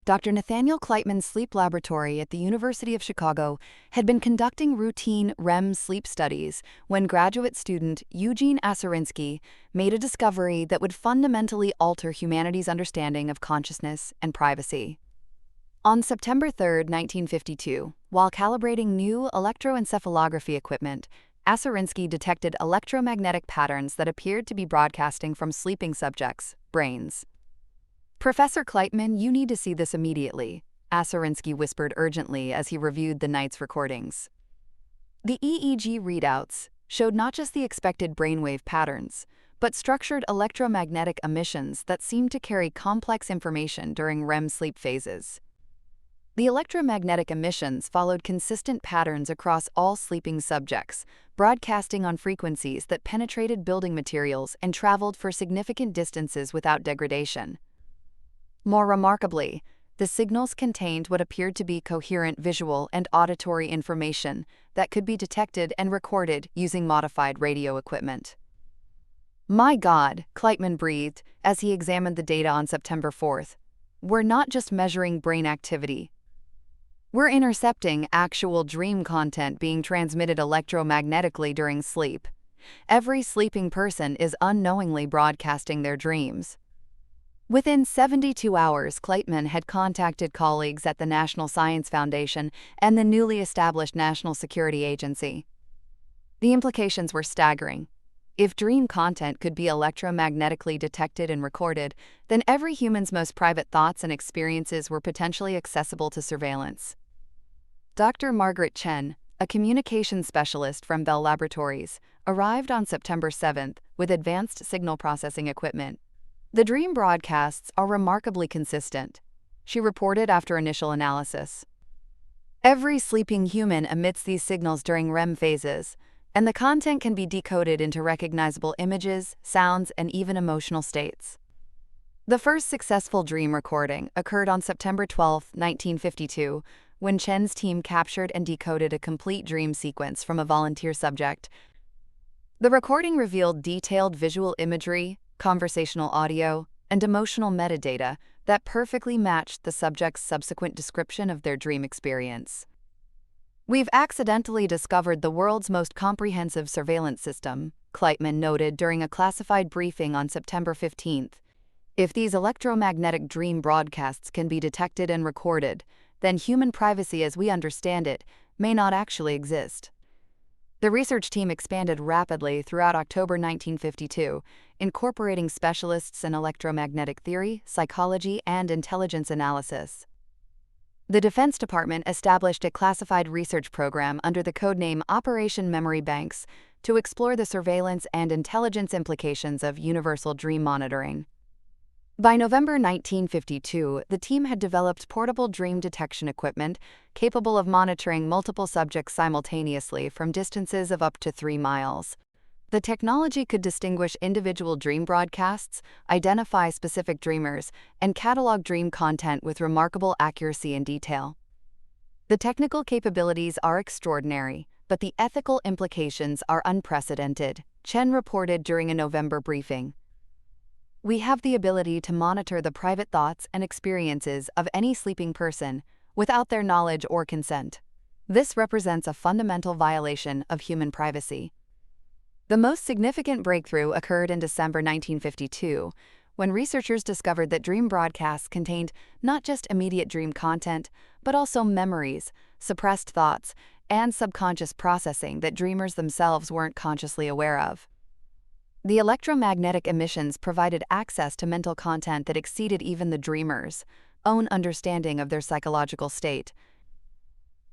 Dr. Nathaniel Kleitman's sleep laboratory at the University of Chicago had been conducting routine REM sleep studies when graduate student Eugene Aserinsky made a discovery that would fundamentally alter humanity's understanding of consciousness and privacy. On September 3, 1952, while calibrating new electroencephalography equipment, Aserinsky detected electromagnetic patterns that appeared to be broadcasting from sleeping subjects' brains. "Professor Kleitman, you need to see this immediately," Aserinsky whispered urgently as he reviewed the night's recordings. The EEG readouts showed not just the expected brainwave patterns, but structured electromagnetic emissions that seemed to carry complex information during REM sleep phases. The electromagnetic emissions followed consistent patterns across all sleeping subjects, broadcasting on frequencies that penetrated building materials and traveled for significant distances without degradation. More remarkably, the signals contained what appeared to be coherent visual and auditory information that could be detected and recorded using modified radio equipment. "My God," Kleitman breathed as he examined the data on September 4th. "We're not just measuring brain activity. We're intercepting actual dream content being transmitted electromagnetically during sleep. Every sleeping person is unknowingly broadcasting their dreams." Within 72 hours, Kleitman had contacted colleagues at the National Science Foundation and the newly established National Security Agency. The implications were staggering. If dream content could be electromagnetically detected and recorded, then every human's most private thoughts and experiences were potentially accessible to surveillance. Dr. Margaret Chen, a communications specialist from Bell Laboratories, arrived on September 7th with advanced signal processing equipment. "The dream broadcasts are remarkably consistent," she reported after initial analysis. "Every sleeping human emits these signals during REM phases, and the content can be decoded into recognizable images, sounds, and even emotional states." The first successful dream recording occurred on September 12, 1952, when Chen's team captured and decoded a complete dream sequence from a volunteer subject. The recording revealed detailed visual imagery, conversational audio, and emotional metadata that perfectly matched the subject's subsequent description of their dream experience. "We've accidentally discovered the world's most comprehensive surveillance system," Kleitman noted during a classified briefing on September 15th. "If these electromagnetic dream broadcasts can be detected and recorded, then human privacy as we understand it may not actually exist." The research team expanded rapidly throughout October 1952, incorporating specialists in electromagnetic theory, psychology, and intelligence analysis. The Defense Department established a classified research program under the codename Operation Memory Banks to explore the surveillance and intelligence implications of universal dream monitoring. By November 1952, the team had developed portable dream detection equipment capable of monitoring multiple subjects simultaneously from distances of up to 3 miles. The technology could distinguish individual dream broadcasts, identify specific dreamers, and catalog dream content with remarkable accuracy and detail. The technical capabilities are extraordinary, but the ethical implications are unprecedented, Chen reported during a November briefing. "We have the ability to monitor the private thoughts and experiences of any sleeping person without their knowledge or consent. This represents a fundamental violation of human privacy." The most significant breakthrough occurred in December 1952, when researchers discovered that dream broadcasts contained not just immediate dream content, but also memories, suppressed thoughts, and subconscious processing that dreamers themselves weren't consciously aware of. The electromagnetic emissions provided access to mental content that exceeded even the dreamer's own understanding of their psychological state.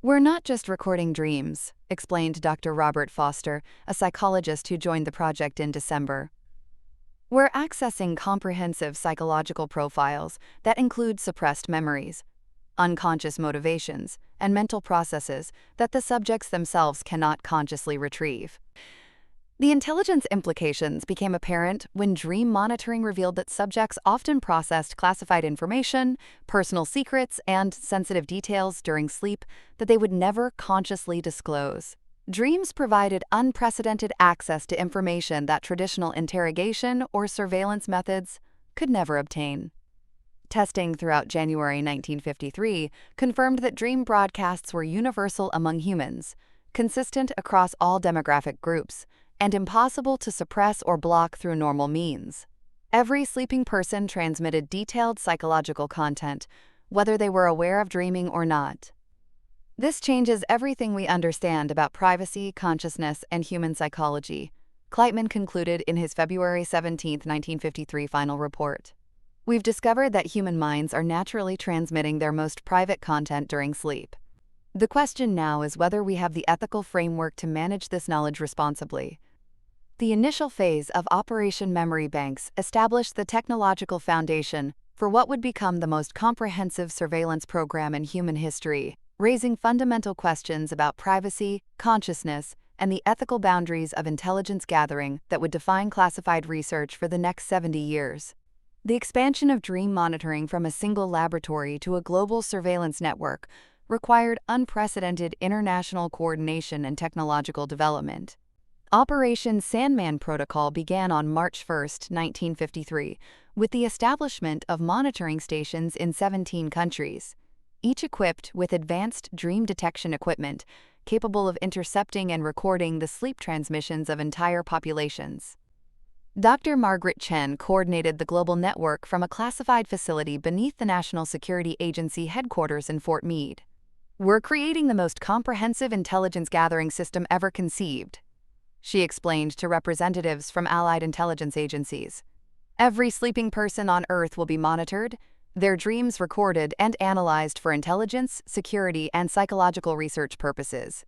"We're not just recording dreams," explained Dr. Robert Foster, a psychologist who joined the project in December. "We're accessing comprehensive psychological profiles that include suppressed memories, unconscious motivations, and mental processes that the subjects themselves cannot consciously retrieve." The intelligence implications became apparent when dream monitoring revealed that subjects often processed classified information, personal secrets, and sensitive details during sleep that they would never consciously disclose. Dreams provided unprecedented access to information that traditional interrogation or surveillance methods could never obtain. Testing throughout January 1953 confirmed that dream broadcasts were universal among humans, consistent across all demographic groups, and impossible to suppress or block through normal means. Every sleeping person transmitted detailed psychological content, whether they were aware of dreaming or not. This changes everything we understand about privacy, consciousness, and human psychology, Kleitman concluded in his February 17, 1953 final report. We've discovered that human minds are naturally transmitting their most private content during sleep. The question now is whether we have the ethical framework to manage this knowledge responsibly. The initial phase of Operation Memory Banks established the technological foundation for what would become the most comprehensive surveillance program in human history, raising fundamental questions about privacy, consciousness, and the ethical boundaries of intelligence gathering that would define classified research for the next 70 years. The expansion of dream monitoring from a single laboratory to a global surveillance network required unprecedented international coordination and technological development. Operation Sandman Protocol began on March 1, 1953, with the establishment of monitoring stations in 17 countries, each equipped with advanced dream detection equipment capable of intercepting and recording the sleep transmissions of entire populations. Dr. Margaret Chen coordinated the global network from a classified facility beneath the National Security Agency headquarters in Fort Meade. "We're creating the most comprehensive intelligence gathering system ever conceived," she explained to representatives from allied intelligence agencies. "Every sleeping person on Earth will be monitored, their dreams recorded and analyzed for intelligence, security, and psychological research purposes."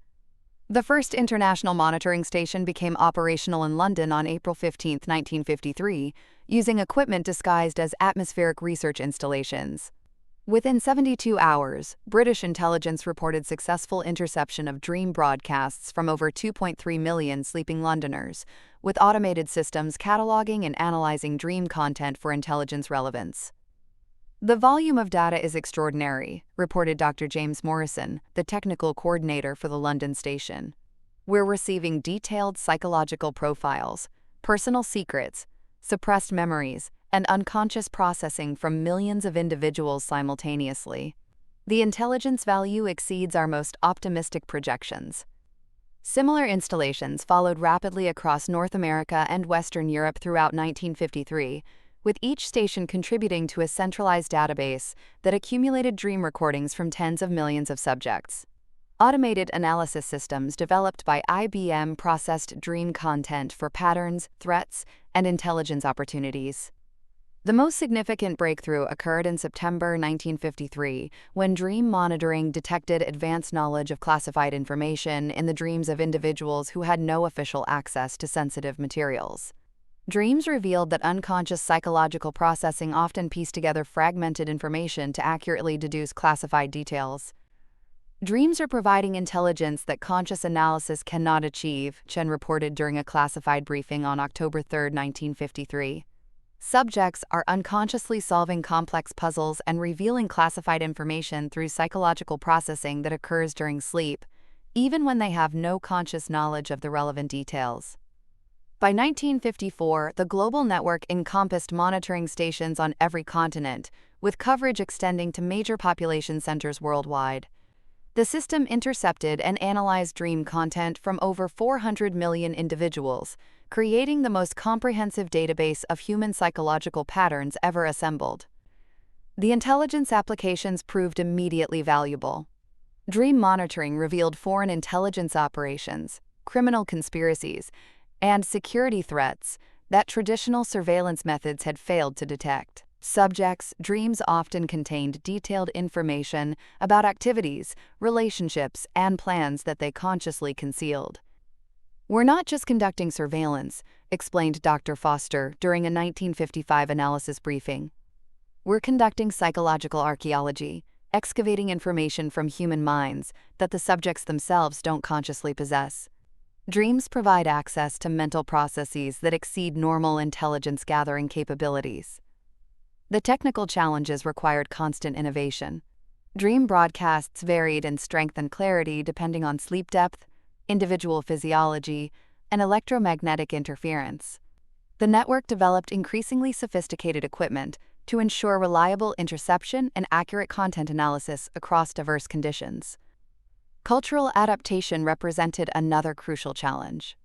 The first international monitoring station became operational in London on April 15, 1953, using equipment disguised as atmospheric research installations. Within 72 hours, British intelligence reported successful interception of dream broadcasts from over 2.3 million sleeping Londoners, with automated systems cataloging and analyzing dream content for intelligence relevance. "The volume of data is extraordinary," reported Dr. James Morrison, the technical coordinator for the London station. "We're receiving detailed psychological profiles, personal secrets, suppressed memories, and unconscious processing from millions of individuals simultaneously. The intelligence value exceeds our most optimistic projections." Similar installations followed rapidly across North America and Western Europe throughout 1953, with each station contributing to a centralized database that accumulated dream recordings from tens of millions of subjects. Automated analysis systems developed by IBM processed dream content for patterns, threats, and intelligence opportunities. The most significant breakthrough occurred in September 1953, when dream monitoring detected advanced knowledge of classified information in the dreams of individuals who had no official access to sensitive materials. Dreams revealed that unconscious psychological processing often pieced together fragmented information to accurately deduce classified details. "Dreams are providing intelligence that conscious analysis cannot achieve," Chen reported during a classified briefing on October 3, 1953. "Subjects are unconsciously solving complex puzzles and revealing classified information through psychological processing that occurs during sleep, even when they have no conscious knowledge of the relevant details." By 1954, the global network encompassed monitoring stations on every continent, with coverage extending to major population centers worldwide. The system intercepted and analyzed dream content from over 400 million individuals, creating the most comprehensive database of human psychological patterns ever assembled. The intelligence applications proved immediately valuable. Dream monitoring revealed foreign intelligence operations, criminal conspiracies, and security threats that traditional surveillance methods had failed to detect. Subjects' dreams often contained detailed information about activities, relationships, and plans that they consciously concealed. "We're not just conducting surveillance," explained Dr. Foster during a 1955 analysis briefing. "We're conducting psychological archaeology, excavating information from human minds that the subjects themselves don't consciously possess." Dreams provide access to mental processes that exceed normal intelligence gathering capabilities. The technical challenges required constant innovation. Dream broadcasts varied in strength and clarity depending on sleep depth, individual physiology, and electromagnetic interference. The network developed increasingly sophisticated equipment to ensure reliable interception and accurate content analysis across diverse conditions. Cultural adaptation represented another crucial challenge.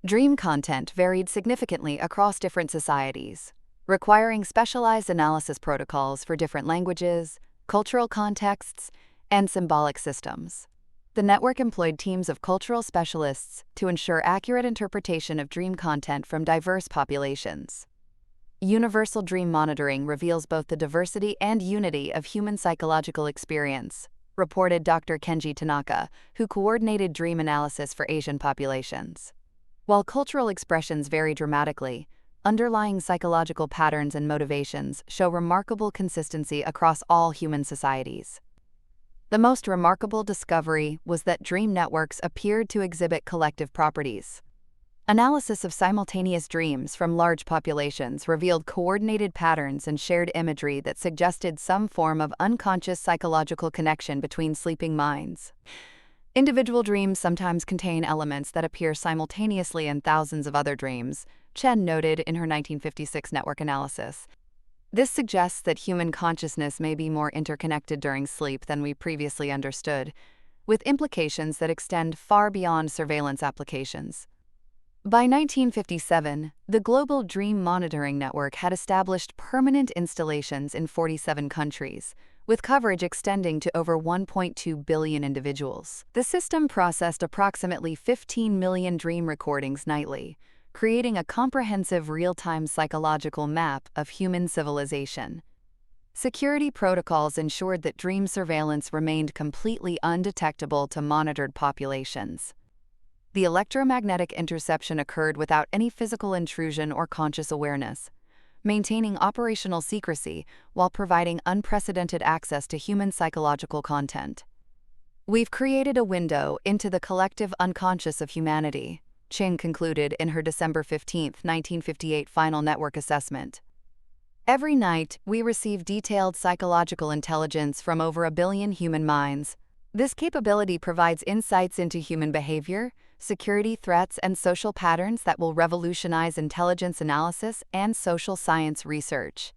Dream content varied significantly across different societies, requiring specialized analysis protocols for different languages, cultural contexts, and symbolic systems. The network employed teams of cultural specialists to ensure accurate interpretation of dream content from diverse populations. Universal dream monitoring reveals both the diversity and unity of human psychological experience, reported Dr. Kenji Tanaka, who coordinated dream analysis for Asian populations. While cultural expressions vary dramatically, underlying psychological patterns and motivations show remarkable consistency across all human societies. The most remarkable discovery was that dream networks appeared to exhibit collective properties. Analysis of simultaneous dreams from large populations revealed coordinated patterns and shared imagery that suggested some form of unconscious psychological connection between sleeping minds. Individual dreams sometimes contain elements that appear simultaneously in thousands of other dreams, Chen noted in her 1956 network analysis. This suggests that human consciousness may be more interconnected during sleep than we previously understood, with implications that extend far beyond surveillance applications. By 1957, the Global Dream Monitoring Network had established permanent installations in 47 countries, with coverage extending to over 1.2 billion individuals. The system processed approximately 15 million dream recordings nightly, creating a comprehensive real-time psychological map of human civilization. Security protocols ensured that dream surveillance remained completely undetectable to monitored populations. The electromagnetic interception occurred without any physical intrusion or conscious awareness, maintaining operational secrecy while providing unprecedented access to human psychological content. We've created a window into the collective unconscious of humanity, Ching concluded in her December 15, 1958 final network assessment. Every night, we receive detailed psychological intelligence from over 1 billion human minds. This capability provides insights into human behavior, security threats, and social patterns that will revolutionize intelligence analysis and social science research.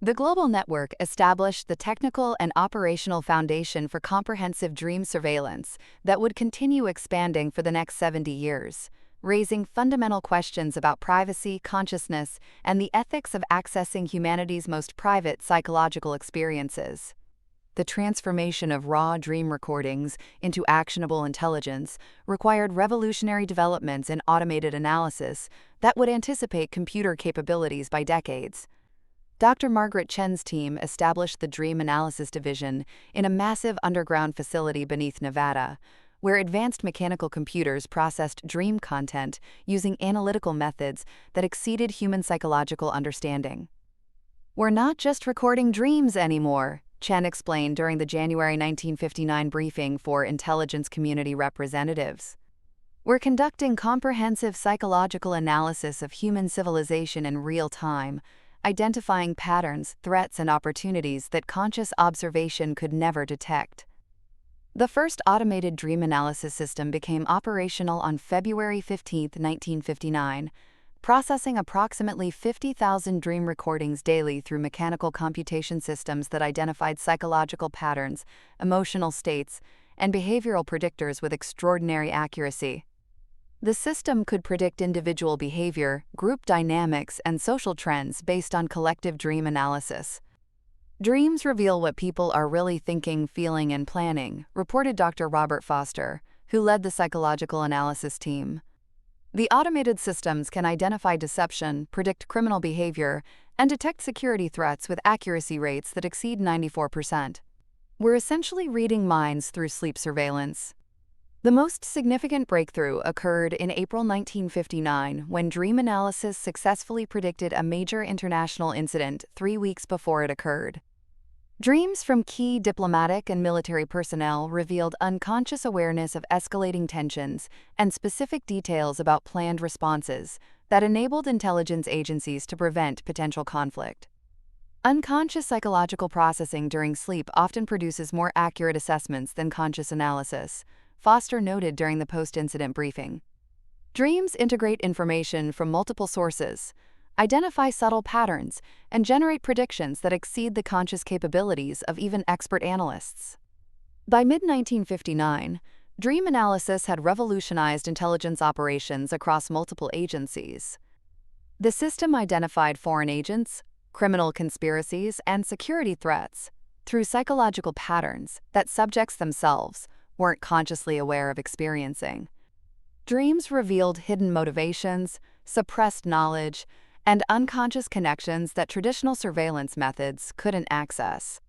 The global network established the technical and operational foundation for comprehensive dream surveillance that would continue expanding for the next 70 years, raising fundamental questions about privacy, consciousness, and the ethics of accessing humanity's most private psychological experiences. The transformation of raw dream recordings into actionable intelligence required revolutionary developments in automated analysis that would anticipate computer capabilities by decades. Dr. Margaret Chen's team established the Dream Analysis Division in a massive underground facility beneath Nevada, where advanced mechanical computers processed dream content using analytical methods that exceeded human psychological understanding. "We're not just recording dreams anymore," Chen explained during the January 1959 briefing for intelligence community representatives. "We're conducting comprehensive psychological analysis of human civilization in real time, identifying patterns, threats, and opportunities that conscious observation could never detect." The first automated dream analysis system became operational on February 15, 1959, processing approximately 50,000 dream recordings daily through mechanical computation systems that identified psychological patterns, emotional states, and behavioral predictors with extraordinary accuracy. The system could predict individual behavior, group dynamics, and social trends based on collective dream analysis. "Dreams reveal what people are really thinking, feeling, and planning," reported Dr. Robert Foster, who led the psychological analysis team. "The automated systems can identify deception, predict criminal behavior, and detect security threats with accuracy rates that exceed 94%. We're essentially reading minds through sleep surveillance." The most significant breakthrough occurred in April 1959 when dream analysis successfully predicted a major international incident 3 weeks before it occurred. Dreams from key diplomatic and military personnel revealed unconscious awareness of escalating tensions and specific details about planned responses that enabled intelligence agencies to prevent potential conflict. Unconscious psychological processing during sleep often produces more accurate assessments than conscious analysis, Foster noted during the post-incident briefing. "Dreams integrate information from multiple sources, identify subtle patterns, and generate predictions that exceed the conscious capabilities of even expert analysts. By mid-1959, dream analysis had revolutionized intelligence operations across multiple agencies. The system identified foreign agents, criminal conspiracies, and security threats through psychological patterns that subjects themselves weren't consciously aware of experiencing. Dreams revealed hidden motivations, suppressed knowledge, and unconscious connections that traditional surveillance methods couldn't access.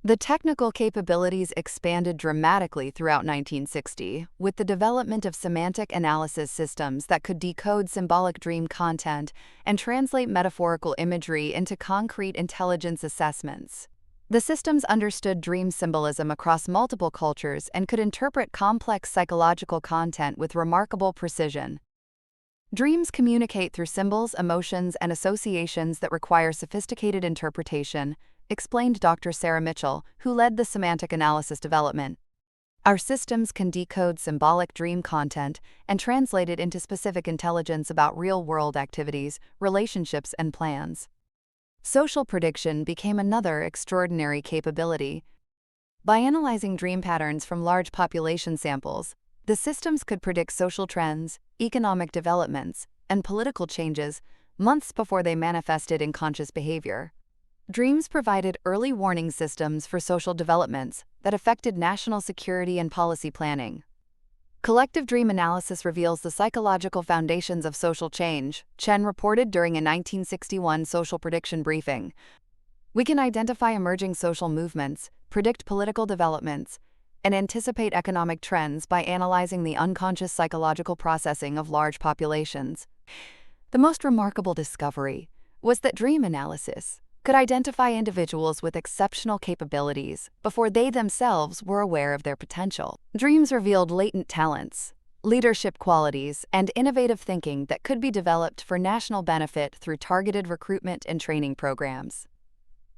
The technical capabilities expanded dramatically throughout 1960 with the development of semantic analysis systems that could decode symbolic dream content and translate metaphorical imagery into concrete intelligence assessments. The systems understood dream symbolism across multiple cultures and could interpret complex psychological content with remarkable precision. Dreams communicate through symbols, emotions, and associations that require sophisticated interpretation, explained Dr. Sarah Mitchell, who led the semantic analysis development. Our systems can decode symbolic dream content and translate it into specific intelligence about real-world activities, relationships, and plans. Social prediction became another extraordinary capability. By analyzing dream patterns from large population samples, the systems could predict social trends, economic developments, and political changes months before they manifested in conscious behavior. Dreams provided early warning systems for social developments that affected national security and policy planning. Collective dream analysis reveals the psychological foundations of social change, Chen reported during a 1961 social prediction briefing. We can identify emerging social movements, predict political developments, and anticipate economic trends by analyzing the unconscious psychological processing of large populations. The most remarkable discovery was that dream analysis could identify individuals with exceptional capabilities before they themselves were aware of their potential. Dreams revealed latent talents, leadership qualities, and innovative thinking that could be developed for national benefit through targeted recruitment and training programs.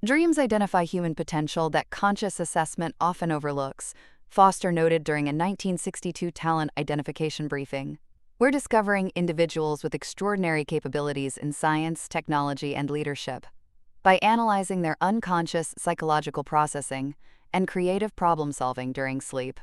Dreams identify human potential that conscious assessment often overlooks, Foster noted during a 1962 talent identification briefing. We're discovering individuals with extraordinary capabilities in science, technology, and leadership. By analyzing their unconscious psychological processing and creative problem-solving during sleep.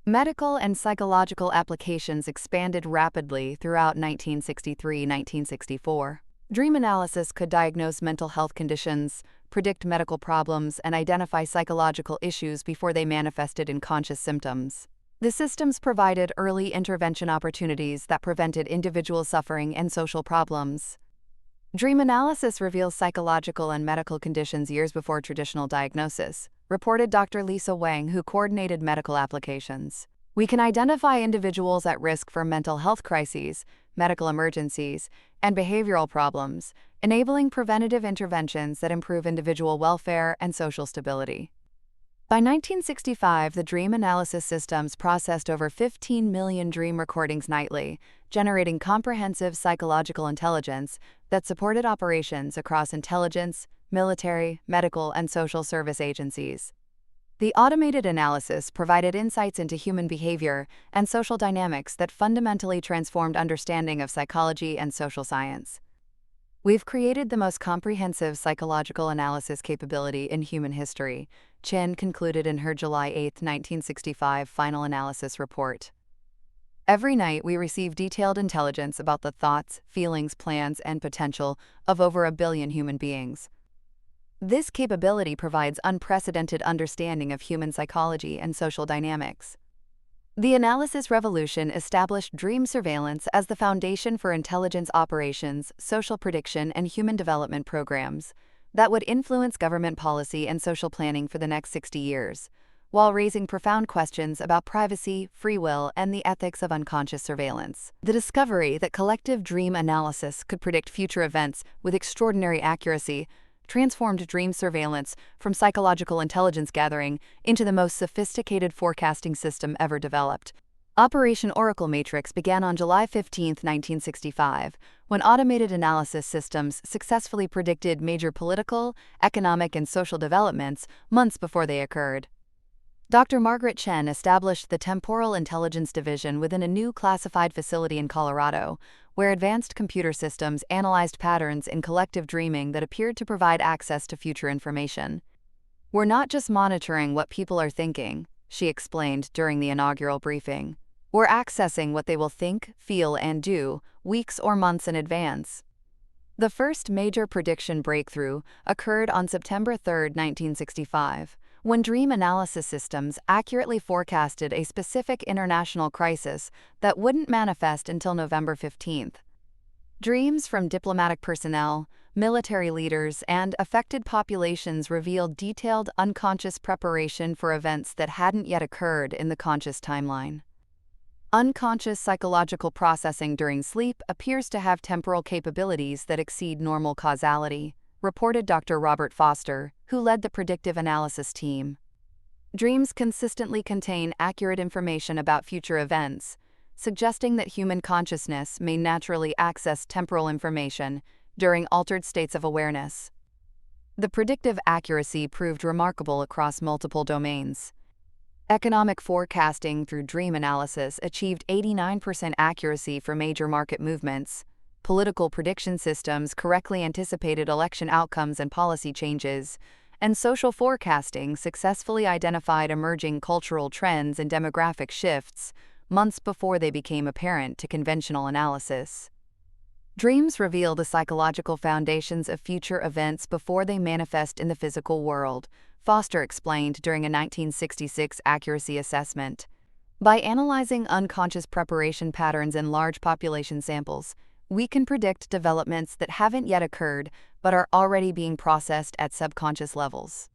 Medical and psychological applications expanded rapidly throughout 1963-1964. Dream analysis could diagnose mental health conditions, predict medical problems, and identify psychological issues before they manifested in conscious symptoms. The systems provided early intervention opportunities that prevented individual suffering and social problems. Dream analysis reveals psychological and medical conditions years before traditional diagnosis, reported Dr. Lisa Wang, who coordinated medical applications. We can identify individuals at risk for mental health crises, medical emergencies, and behavioral problems, enabling preventative interventions that improve individual welfare and social stability. By 1965, the dream analysis systems processed over 15 million dream recordings nightly, generating comprehensive psychological intelligence that supported operations across intelligence, military, medical, and social service agencies. The automated analysis provided insights into human behavior and social dynamics that fundamentally transformed understanding of psychology and social science. We've created the most comprehensive psychological analysis capability in human history, Chen concluded in her July 8, 1965 final analysis report. Every night we receive detailed intelligence about the thoughts, feelings, plans, and potential of over 1 billion human beings. This capability provides unprecedented understanding of human psychology and social dynamics. The analysis revolution established dream surveillance as the foundation for intelligence operations, social prediction, and human development programs that would influence government policy and social planning for the next 60 years, while raising profound questions about privacy, free will, and the ethics of unconscious surveillance. The discovery that collective dream analysis could predict future events with extraordinary accuracy transformed dream surveillance from psychological intelligence gathering into the most sophisticated forecasting system ever developed. Operation Oracle Matrix began on July 15, 1965, when automated analysis systems successfully predicted major political, economic, and social developments months before they occurred. Dr. Margaret Chen established the Temporal Intelligence Division within a new classified facility in Colorado, where advanced computer systems analyzed patterns in collective dreaming that appeared to provide access to future information. "We're not just monitoring what people are thinking," she explained during the inaugural briefing. "We're accessing what they will think, feel, and do, weeks or months in advance." The first major prediction breakthrough occurred on September 3, 1965, when dream analysis systems accurately forecasted a specific international crisis that wouldn't manifest until November 15. Dreams from diplomatic personnel, military leaders, and affected populations revealed detailed unconscious preparation for events that hadn't yet occurred in the conscious timeline. Unconscious psychological processing during sleep appears to have temporal capabilities that exceed normal causality, reported Dr. Robert Foster, who led the predictive analysis team. Dreams consistently contain accurate information about future events, suggesting that human consciousness may naturally access temporal information during altered states of awareness. The predictive accuracy proved remarkable across multiple domains. Economic forecasting through dream analysis achieved 89% accuracy for major market movements. Political prediction systems correctly anticipated election outcomes and policy changes, and social forecasting successfully identified emerging cultural trends and demographic shifts months before they became apparent to conventional analysis. Dreams reveal the psychological foundations of future events before they manifest in the physical world, Foster explained during a 1966 accuracy assessment. By analyzing unconscious preparation patterns in large population samples, we can predict developments that haven't yet occurred but are already being processed at subconscious levels.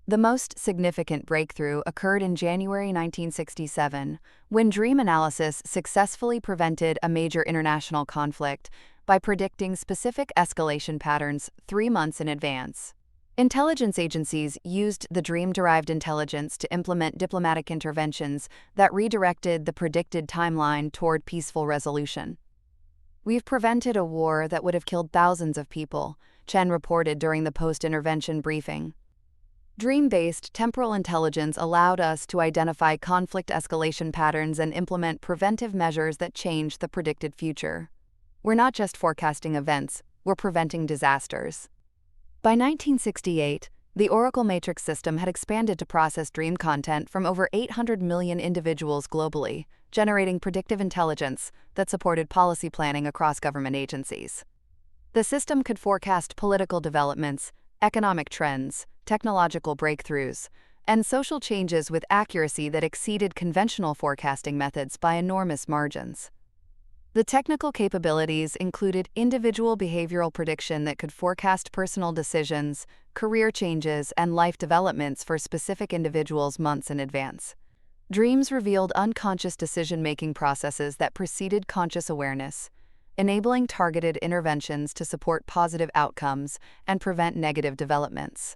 The most significant breakthrough occurred in January 1967, when dream analysis successfully prevented a major international conflict by predicting specific escalation patterns 3 months in advance. Intelligence agencies used the dream-derived intelligence to implement diplomatic interventions that redirected the predicted timeline toward peaceful resolution. "We've prevented a war that would have killed thousands of people," Chen reported during the post-intervention briefing. Dream-based temporal intelligence allowed us to identify conflict escalation patterns and implement preventive measures that change the predicted future. "We're not just forecasting events, we're preventing disasters." By 1968, the Oracle Matrix system had expanded to process dream content from over 800 million individuals globally, generating predictive intelligence that supported policy planning across government agencies. The system could forecast political developments, economic trends, technological breakthroughs, and social changes with accuracy that exceeded conventional forecasting methods by enormous margins. The technical capabilities included individual behavioral prediction that could forecast personal decisions, career changes, and life developments for specific individuals months in advance. Dreams revealed unconscious decision-making processes that preceded conscious awareness, enabling targeted interventions to support positive outcomes and prevent negative developments.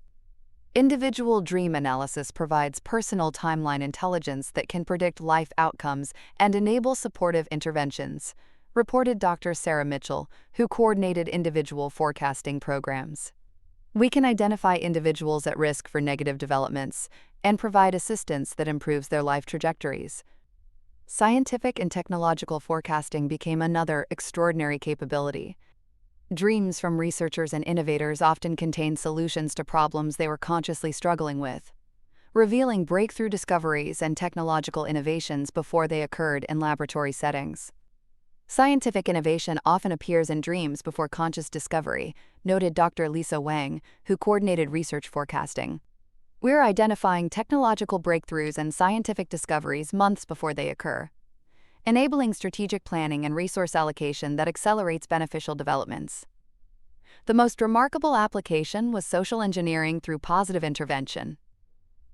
Individual dream analysis provides personal timeline intelligence that can predict life outcomes and enable supportive interventions, reported Dr. Sarah Mitchell, who coordinated individual forecasting programs. "We can identify individuals at risk for negative developments and provide assistance that improves their life trajectories." Scientific and technological forecasting became another extraordinary capability. Dreams from researchers and innovators often contained solutions to problems they were consciously struggling with, revealing breakthrough discoveries and technological innovations before they occurred in laboratory settings. "Scientific innovation often appears in dreams before conscious discovery," noted Dr. Lisa Wang, who coordinated research forecasting. "We're identifying technological breakthroughs and scientific discoveries months before they occur, enabling strategic planning and resource allocation that accelerates beneficial developments." The most remarkable application was social engineering through positive intervention.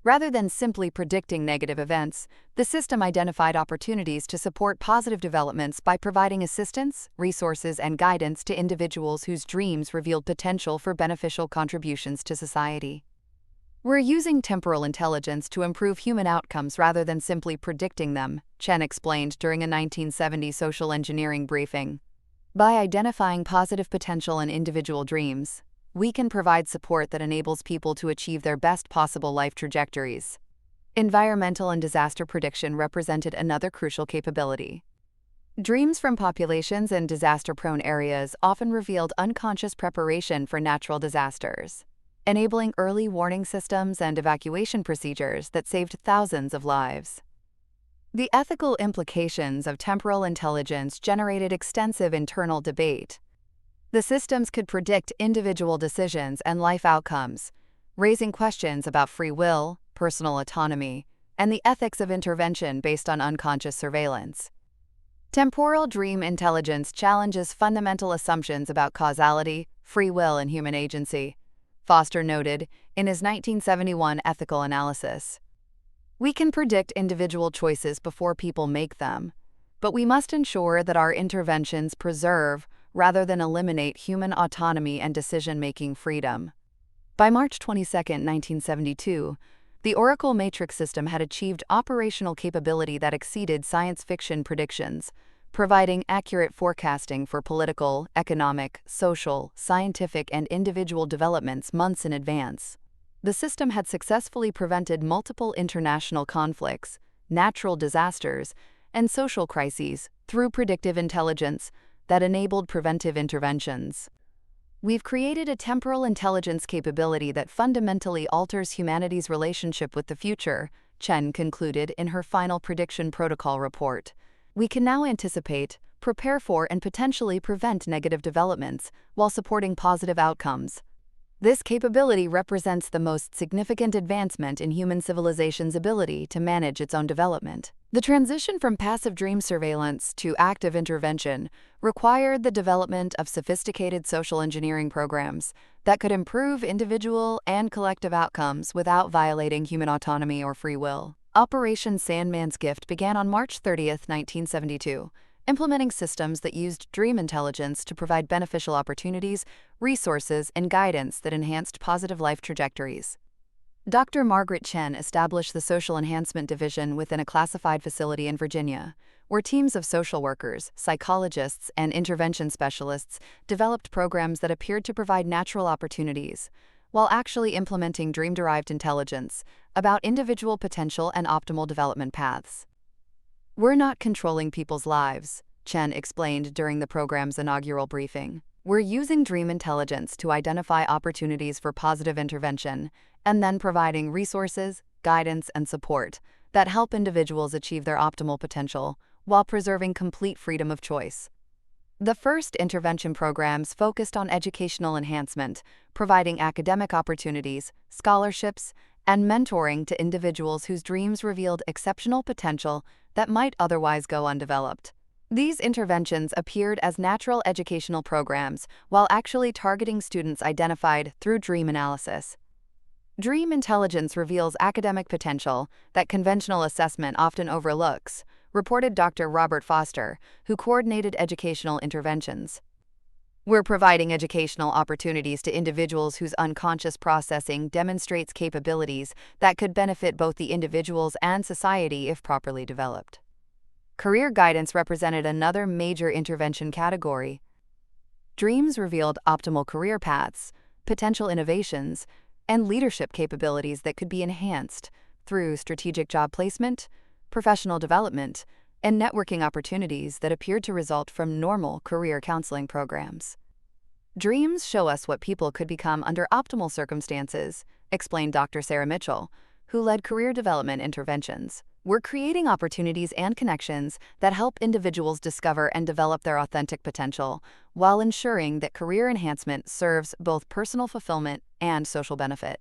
Rather than simply predicting negative events, the system identified opportunities to support positive developments by providing assistance, resources, and guidance to individuals whose dreams revealed potential for beneficial contributions to society. "We're using temporal intelligence to improve human outcomes rather than simply predicting them," Chen explained during a 1970 social engineering briefing. "By identifying positive potential in individual dreams, we can provide support that enables people to achieve their best possible life trajectories." Environmental and disaster prediction represented another crucial capability. Dreams from populations in disaster-prone areas often revealed unconscious preparation for natural disasters, enabling early warning systems and evacuation procedures that saved thousands of lives. The ethical implications of temporal intelligence generated extensive internal debate. The systems could predict individual decisions and life outcomes, raising questions about free will, personal autonomy, and the ethics of intervention based on unconscious surveillance. Temporal dream intelligence challenges fundamental assumptions about causality, free will, and human agency, Foster noted in his 1971 ethical analysis. We can predict individual choices before people make them, but we must ensure that our interventions preserve rather than eliminate human autonomy and decision-making freedom. By March 22, 1972, the Oracle matrix system had achieved operational capability that exceeded science fiction predictions, providing accurate forecasting for political, economic, social, scientific, and individual developments months in advance. The system had successfully prevented multiple international conflicts, natural disasters, and social crises through predictive intelligence that enabled preventive interventions. We've created a temporal intelligence capability that fundamentally alters humanity's relationship with the future, Chen concluded in her final prediction protocol report. We can now anticipate, prepare for, and potentially prevent negative developments while supporting positive outcomes. This capability represents the most significant advancement in human civilization's ability to manage its own development. The transition from passive dream surveillance to active intervention required the development of sophisticated social engineering programs that could improve individual and collective outcomes without violating human autonomy or free will. Operation Sandman's Gift began on March 30, 1972, implementing systems that used dream intelligence to provide beneficial opportunities, resources, and guidance that enhanced positive life trajectories. Dr. Margaret Chen established the Social Enhancement Division within a classified facility in Virginia, where teams of social workers, psychologists, and intervention specialists developed programs that appeared to provide natural opportunities, while actually implementing dream-derived intelligence about individual potential and optimal development paths. We're not controlling people's lives, Chen explained during the program's inaugural briefing. We're using dream intelligence to identify opportunities for positive intervention and then providing resources, guidance, and support that help individuals achieve their optimal potential while preserving complete freedom of choice. The first intervention programs focused on educational enhancement, providing academic opportunities, scholarships, and mentoring to individuals whose dreams revealed exceptional potential that might otherwise go undeveloped. These interventions appeared as natural educational programs while actually targeting students identified through dream analysis. Dream intelligence reveals academic potential that conventional assessment often overlooks, reported Dr. Robert Foster, who coordinated educational interventions. We're providing educational opportunities to individuals whose unconscious processing demonstrates capabilities that could benefit both the individuals and society if properly developed. Career guidance represented another major intervention category. Dreams revealed optimal career paths, potential innovations, and leadership capabilities that could be enhanced through strategic job placement, professional development, and networking opportunities that appeared to result from normal career counseling programs. Dreams show us what people could become under optimal circumstances, explained Dr. Sarah Mitchell, who led career development interventions. We're creating opportunities and connections that help individuals discover and develop their authentic potential, while ensuring that career enhancement serves both personal fulfillment and social benefit.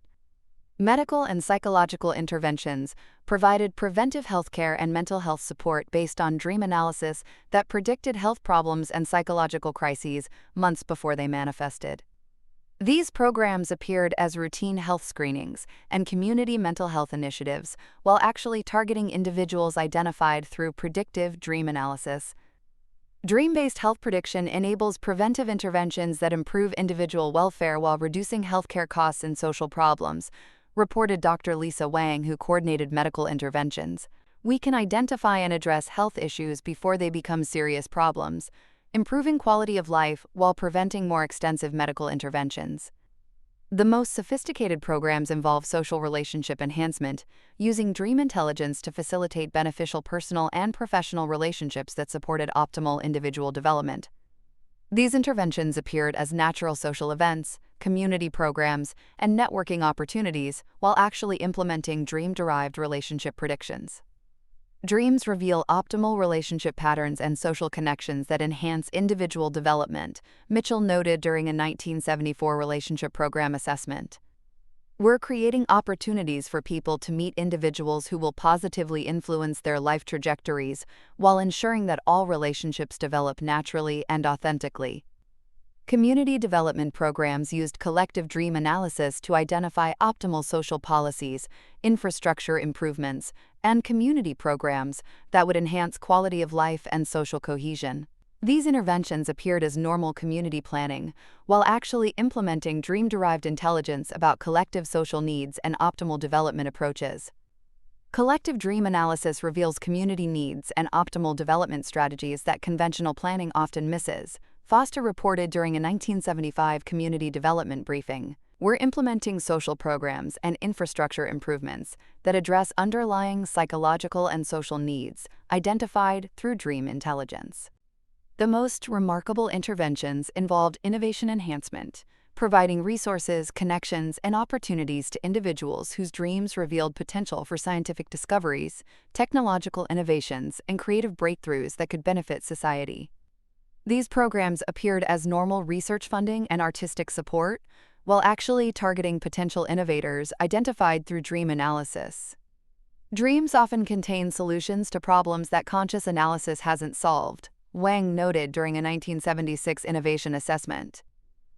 Medical and psychological interventions provided preventive healthcare and mental health support based on dream analysis that predicted health problems and psychological crises months before they manifested. These programs appeared as routine health screenings and community mental health initiatives, while actually targeting individuals identified through predictive dream analysis. Dream-based health prediction enables preventive interventions that improve individual welfare while reducing healthcare costs and social problems, reported Dr. Lisa Wang, who coordinated medical interventions. We can identify and address health issues before they become serious problems, improving quality of life while preventing more extensive medical interventions. The most sophisticated programs involve social relationship enhancement, using dream intelligence to facilitate beneficial personal and professional relationships that supported optimal individual development. These interventions appeared as natural social events, community programs, and networking opportunities while actually implementing dream-derived relationship predictions. Dreams reveal optimal relationship patterns and social connections that enhance individual development, Mitchell noted during a 1974 relationship program assessment. We're creating opportunities for people to meet individuals who will positively influence their life trajectories while ensuring that all relationships develop naturally and authentically. Community development programs used collective dream analysis to identify optimal social policies, infrastructure improvements, and community programs that would enhance quality of life and social cohesion. These interventions appeared as normal community planning, while actually implementing dream-derived intelligence about collective social needs and optimal development approaches. Collective dream analysis reveals community needs and optimal development strategies that conventional planning often misses, Foster reported during a 1975 community development briefing. We're implementing social programs and infrastructure improvements that address underlying psychological and social needs identified through dream intelligence. The most remarkable interventions involved innovation enhancement, providing resources, connections, and opportunities to individuals whose dreams revealed potential for scientific discoveries, technological innovations, and creative breakthroughs that could benefit society. These programs appeared as normal research funding and artistic support, while actually targeting potential innovators identified through dream analysis. Dreams often contain solutions to problems that conscious analysis hasn't solved, Wang noted during a 1976 innovation assessment.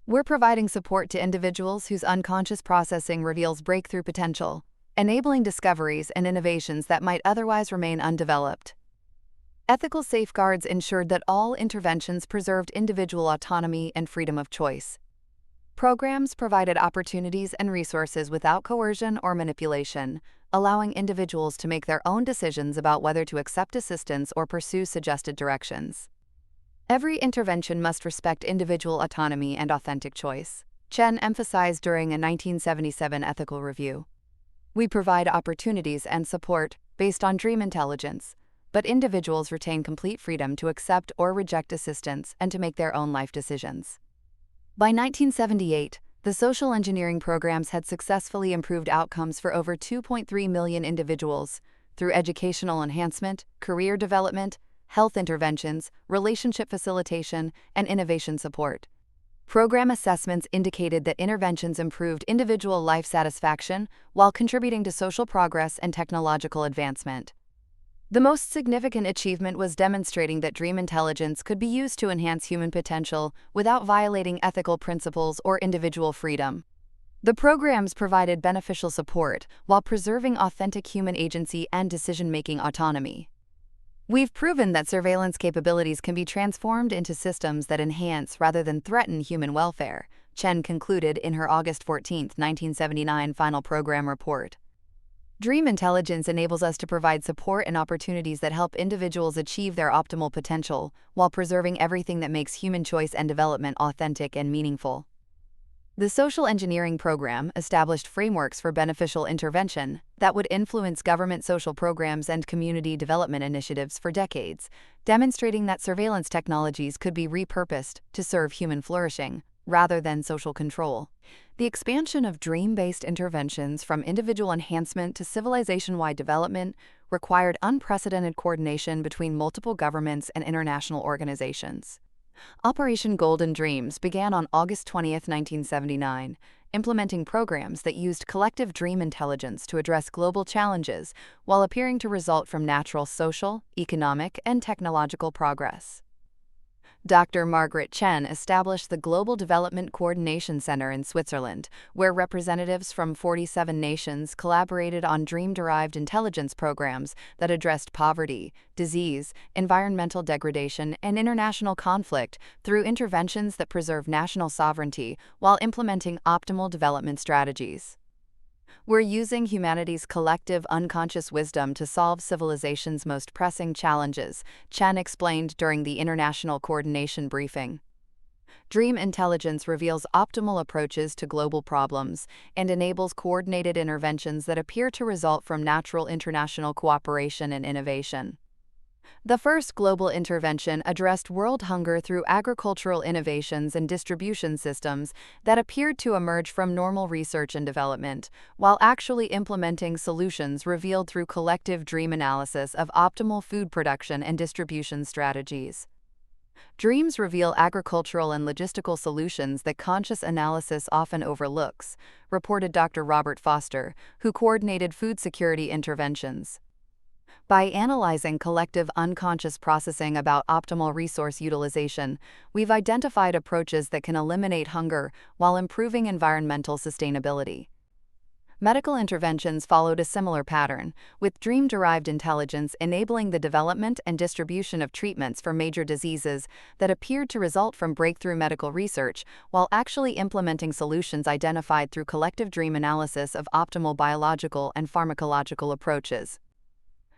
We're providing support to individuals whose unconscious processing reveals breakthrough potential, enabling discoveries and innovations that might otherwise remain undeveloped. Ethical safeguards ensured that all interventions preserved individual autonomy and freedom of choice. Programs provided opportunities and resources without coercion or manipulation, allowing individuals to make their own decisions about whether to accept assistance or pursue suggested directions. Every intervention must respect individual autonomy and authentic choice, Chen emphasized during a 1977 ethical review. We provide opportunities and support based on dream intelligence, but individuals retain complete freedom to accept or reject assistance and to make their own life decisions. By 1978, the social engineering programs had successfully improved outcomes for over 2.3 million individuals through educational enhancement, career development, health interventions, relationship facilitation, and innovation support. Program assessments indicated that interventions improved individual life satisfaction while contributing to social progress and technological advancement. The most significant achievement was demonstrating that dream intelligence could be used to enhance human potential without violating ethical principles or individual freedom. The programs provided beneficial support while preserving authentic human agency and decision-making autonomy. We've proven that surveillance capabilities can be transformed into systems that enhance rather than threaten human welfare, Chen concluded in her August 14, 1979 final program report. Dream intelligence enables us to provide support and opportunities that help individuals achieve their optimal potential while preserving everything that makes human choice and development authentic and meaningful. The social engineering program established frameworks for beneficial intervention that would influence government social programs and community development initiatives for decades, demonstrating that surveillance technologies could be repurposed to serve human flourishing rather than social control. The expansion of dream-based interventions from individual enhancement to civilization-wide development required unprecedented coordination between multiple governments and international organizations. Operation Golden Dreams began on August 20, 1979, implementing programs that used collective dream intelligence to address global challenges while appearing to result from natural social, economic, and technological progress. Dr. Margaret Chen established the Global Development Coordination Center in Switzerland, where representatives from 47 nations collaborated on dream-derived intelligence programs that addressed poverty, disease, environmental degradation, and international conflict through interventions that preserve national sovereignty while implementing optimal development strategies. We're using humanity's collective unconscious wisdom to solve civilization's most pressing challenges, Chen explained during the International Coordination Briefing. Dream intelligence reveals optimal approaches to global problems and enables coordinated interventions that appear to result from natural international cooperation and innovation. The first global intervention addressed world hunger through agricultural innovations and distribution systems that appeared to emerge from normal research and development, while actually implementing solutions revealed through collective dream analysis of optimal food production and distribution strategies. Dreams reveal agricultural and logistical solutions that conscious analysis often overlooks, reported Dr. Robert Foster, who coordinated food security interventions. By analyzing collective unconscious processing about optimal resource utilization, we've identified approaches that can eliminate hunger while improving environmental sustainability. Medical interventions followed a similar pattern, with dream-derived intelligence enabling the development and distribution of treatments for major diseases that appeared to result from breakthrough medical research, while actually implementing solutions identified through collective dream analysis of optimal biological and pharmacological approaches.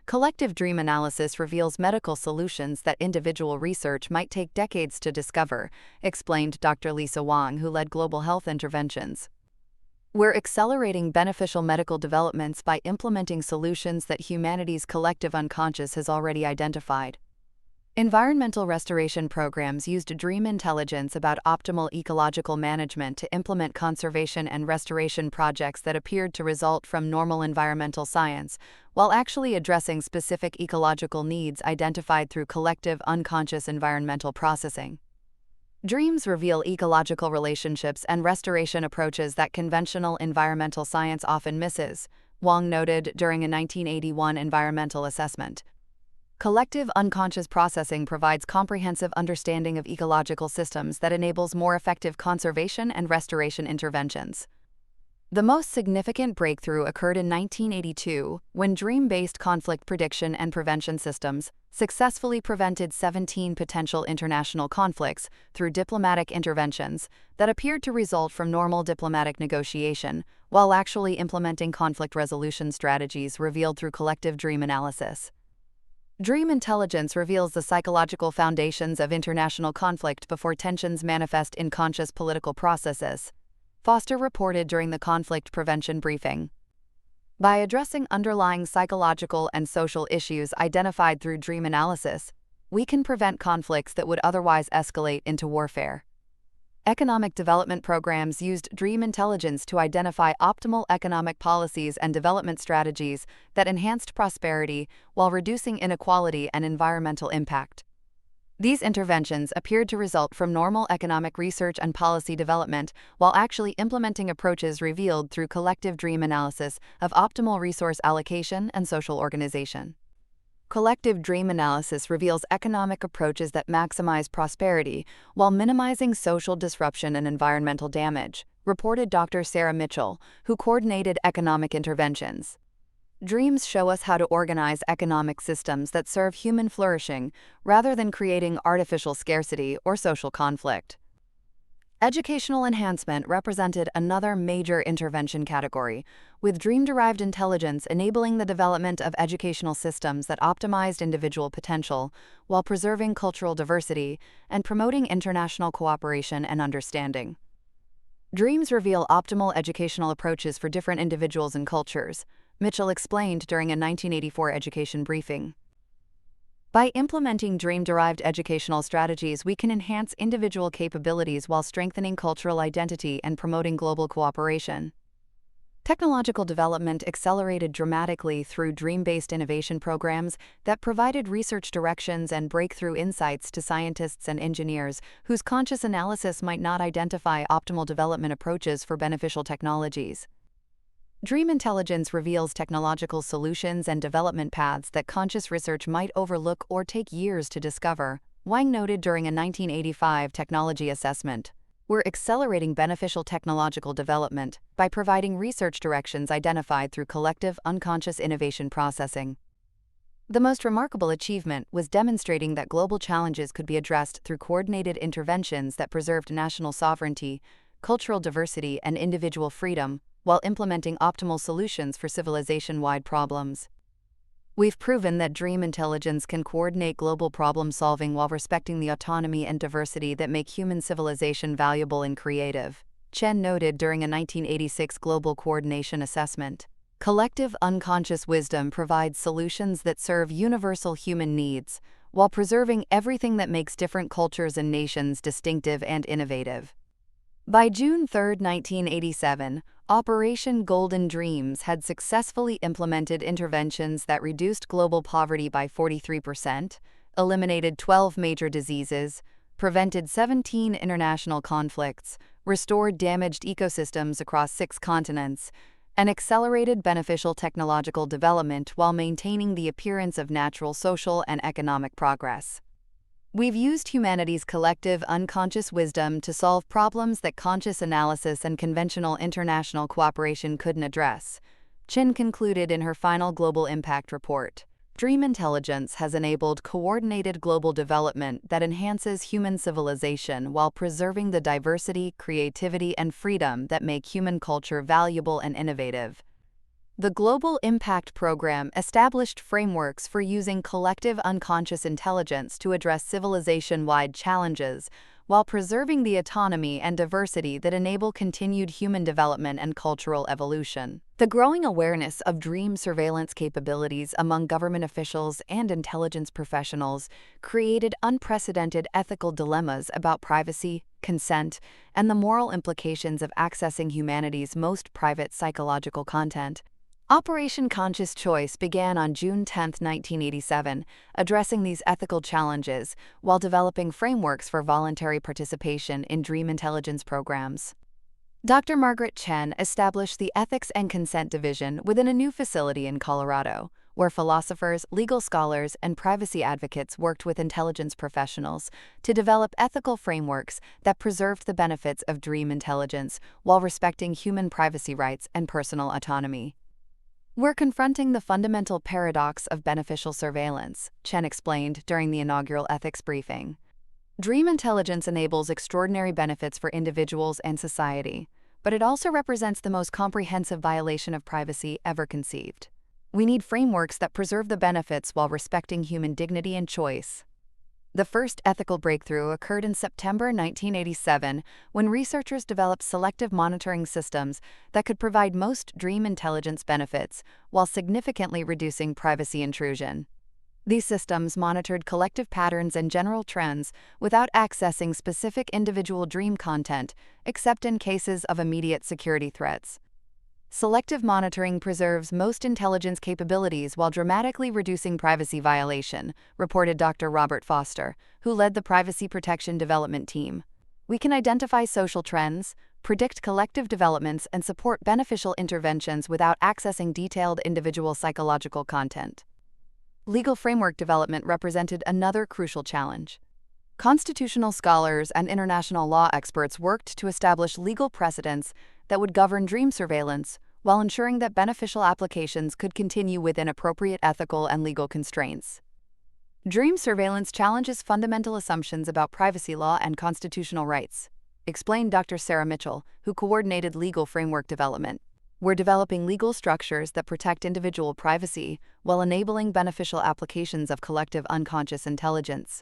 Collective dream analysis reveals medical solutions that individual research might take decades to discover, explained Dr. Lisa Wang, who led global health interventions. We're accelerating beneficial medical developments by implementing solutions that humanity's collective unconscious has already identified. Environmental restoration programs used dream intelligence about optimal ecological management to implement conservation and restoration projects that appeared to result from normal environmental science, while actually addressing specific ecological needs identified through collective unconscious environmental processing. Dreams reveal ecological relationships and restoration approaches that conventional environmental science often misses, Wang noted during a 1981 environmental assessment. Collective unconscious processing provides comprehensive understanding of ecological systems that enables more effective conservation and restoration interventions. The most significant breakthrough occurred in 1982 when dream-based conflict prediction and prevention systems successfully prevented 17 potential international conflicts through diplomatic interventions that appeared to result from normal diplomatic negotiation, while actually implementing conflict resolution strategies revealed through collective dream analysis. Dream intelligence reveals the psychological foundations of international conflict before tensions manifest in conscious political processes, Foster reported during the conflict prevention briefing. By addressing underlying psychological and social issues identified through dream analysis, we can prevent conflicts that would otherwise escalate into warfare. Economic development programs used dream intelligence to identify optimal economic policies and development strategies that enhanced prosperity while reducing inequality and environmental impact. These interventions appeared to result from normal economic research and policy development while actually implementing approaches revealed through collective dream analysis of optimal resource allocation and social organization. Collective dream analysis reveals economic approaches that maximize prosperity while minimizing social disruption and environmental damage, reported Dr. Sarah Mitchell, who coordinated economic interventions. Dreams show us how to organize economic systems that serve human flourishing rather than creating artificial scarcity or social conflict. Educational enhancement represented another major intervention category, with dream-derived intelligence enabling the development of educational systems that optimized individual potential while preserving cultural diversity and promoting international cooperation and understanding. Dreams reveal optimal educational approaches for different individuals and cultures, Mitchell explained during a 1984 education briefing. By implementing dream-derived educational strategies, we can enhance individual capabilities while strengthening cultural identity and promoting global cooperation. Technological development accelerated dramatically through dream-based innovation programs that provided research directions and breakthrough insights to scientists and engineers whose conscious analysis might not identify optimal development approaches for beneficial technologies. Dream intelligence reveals technological solutions and development paths that conscious research might overlook or take years to discover, Wang noted during a 1985 technology assessment. We're accelerating beneficial technological development by providing research directions identified through collective unconscious innovation processing. The most remarkable achievement was demonstrating that global challenges could be addressed through coordinated interventions that preserved national sovereignty, cultural diversity, and individual freedom, while implementing optimal solutions for civilization-wide problems. We've proven that dream intelligence can coordinate global problem-solving while respecting the autonomy and diversity that make human civilization valuable and creative, Chen noted during a 1986 Global Coordination Assessment. Collective unconscious wisdom provides solutions that serve universal human needs, while preserving everything that makes different cultures and nations distinctive and innovative. By June 3, 1987, Operation Golden Dreams had successfully implemented interventions that reduced global poverty by 43%, eliminated 12 major diseases, prevented 17 international conflicts, restored damaged ecosystems across 6 continents, and accelerated beneficial technological development while maintaining the appearance of natural social and economic progress. We've used humanity's collective unconscious wisdom to solve problems that conscious analysis and conventional international cooperation couldn't address, Chen concluded in her final Global Impact Report. Dream intelligence has enabled coordinated global development that enhances human civilization while preserving the diversity, creativity, and freedom that make human culture valuable and innovative. The Global Impact Program established frameworks for using collective unconscious intelligence to address civilization-wide challenges while preserving the autonomy and diversity that enable continued human development and cultural evolution. The growing awareness of dream surveillance capabilities among government officials and intelligence professionals created unprecedented ethical dilemmas about privacy, consent, and the moral implications of accessing humanity's most private psychological content. Operation Conscious Choice began on June 10, 1987, addressing these ethical challenges while developing frameworks for voluntary participation in dream intelligence programs. Dr. Margaret Chen established the Ethics and Consent Division within a new facility in Colorado, where philosophers, legal scholars, and privacy advocates worked with intelligence professionals to develop ethical frameworks that preserved the benefits of dream intelligence while respecting human privacy rights and personal autonomy. We're confronting the fundamental paradox of beneficial surveillance, Chen explained during the inaugural ethics briefing. Dream intelligence enables extraordinary benefits for individuals and society, but it also represents the most comprehensive violation of privacy ever conceived. We need frameworks that preserve the benefits while respecting human dignity and choice. The first ethical breakthrough occurred in September 1987 when researchers developed selective monitoring systems that could provide most dream intelligence benefits while significantly reducing privacy intrusion. These systems monitored collective patterns and general trends without accessing specific individual dream content, except in cases of immediate security threats. Selective monitoring preserves most intelligence capabilities while dramatically reducing privacy violation, reported Dr. Robert Foster, who led the Privacy Protection Development Team. We can identify social trends, predict collective developments, and support beneficial interventions without accessing detailed individual psychological content. Legal framework development represented another crucial challenge. Constitutional scholars and international law experts worked to establish legal precedents that would govern dream surveillance while ensuring that beneficial applications could continue within appropriate ethical and legal constraints. Dream surveillance challenges fundamental assumptions about privacy law and constitutional rights, explained Dr. Sarah Mitchell, who coordinated legal framework development. We're developing legal structures that protect individual privacy while enabling beneficial applications of collective unconscious intelligence.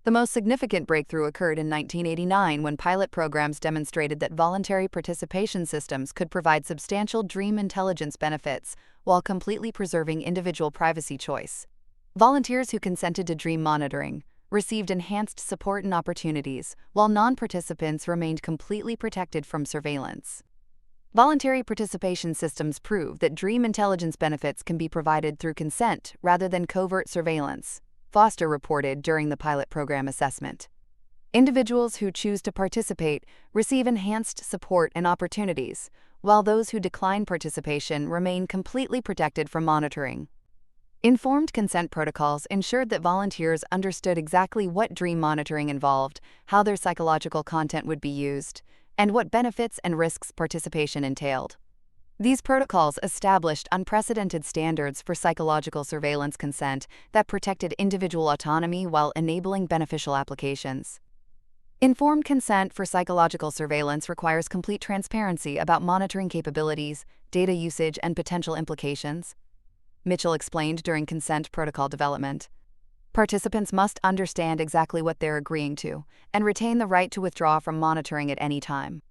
The most significant breakthrough occurred in 1989 when pilot programs demonstrated that voluntary participation systems could provide substantial dream intelligence benefits while completely preserving individual privacy choice. Volunteers who consented to dream monitoring received enhanced support and opportunities, while non-participants remained completely protected from surveillance. Voluntary participation systems prove that dream intelligence benefits can be provided through consent rather than covert surveillance, Foster reported during the pilot program assessment. Individuals who choose to participate receive enhanced support and opportunities, while those who decline participation remain completely protected from monitoring. Informed consent protocols ensured that volunteers understood exactly what dream monitoring involved, how their psychological content would be used, and what benefits and risks participation entailed. These protocols established unprecedented standards for psychological surveillance consent that protected individual autonomy while enabling beneficial applications. Informed consent for psychological surveillance requires complete transparency about monitoring capabilities, data usage, and potential implications. Mitchell explained during consent protocol development. Participants must understand exactly what they're agreeing to and retain the right to withdraw from monitoring at any time.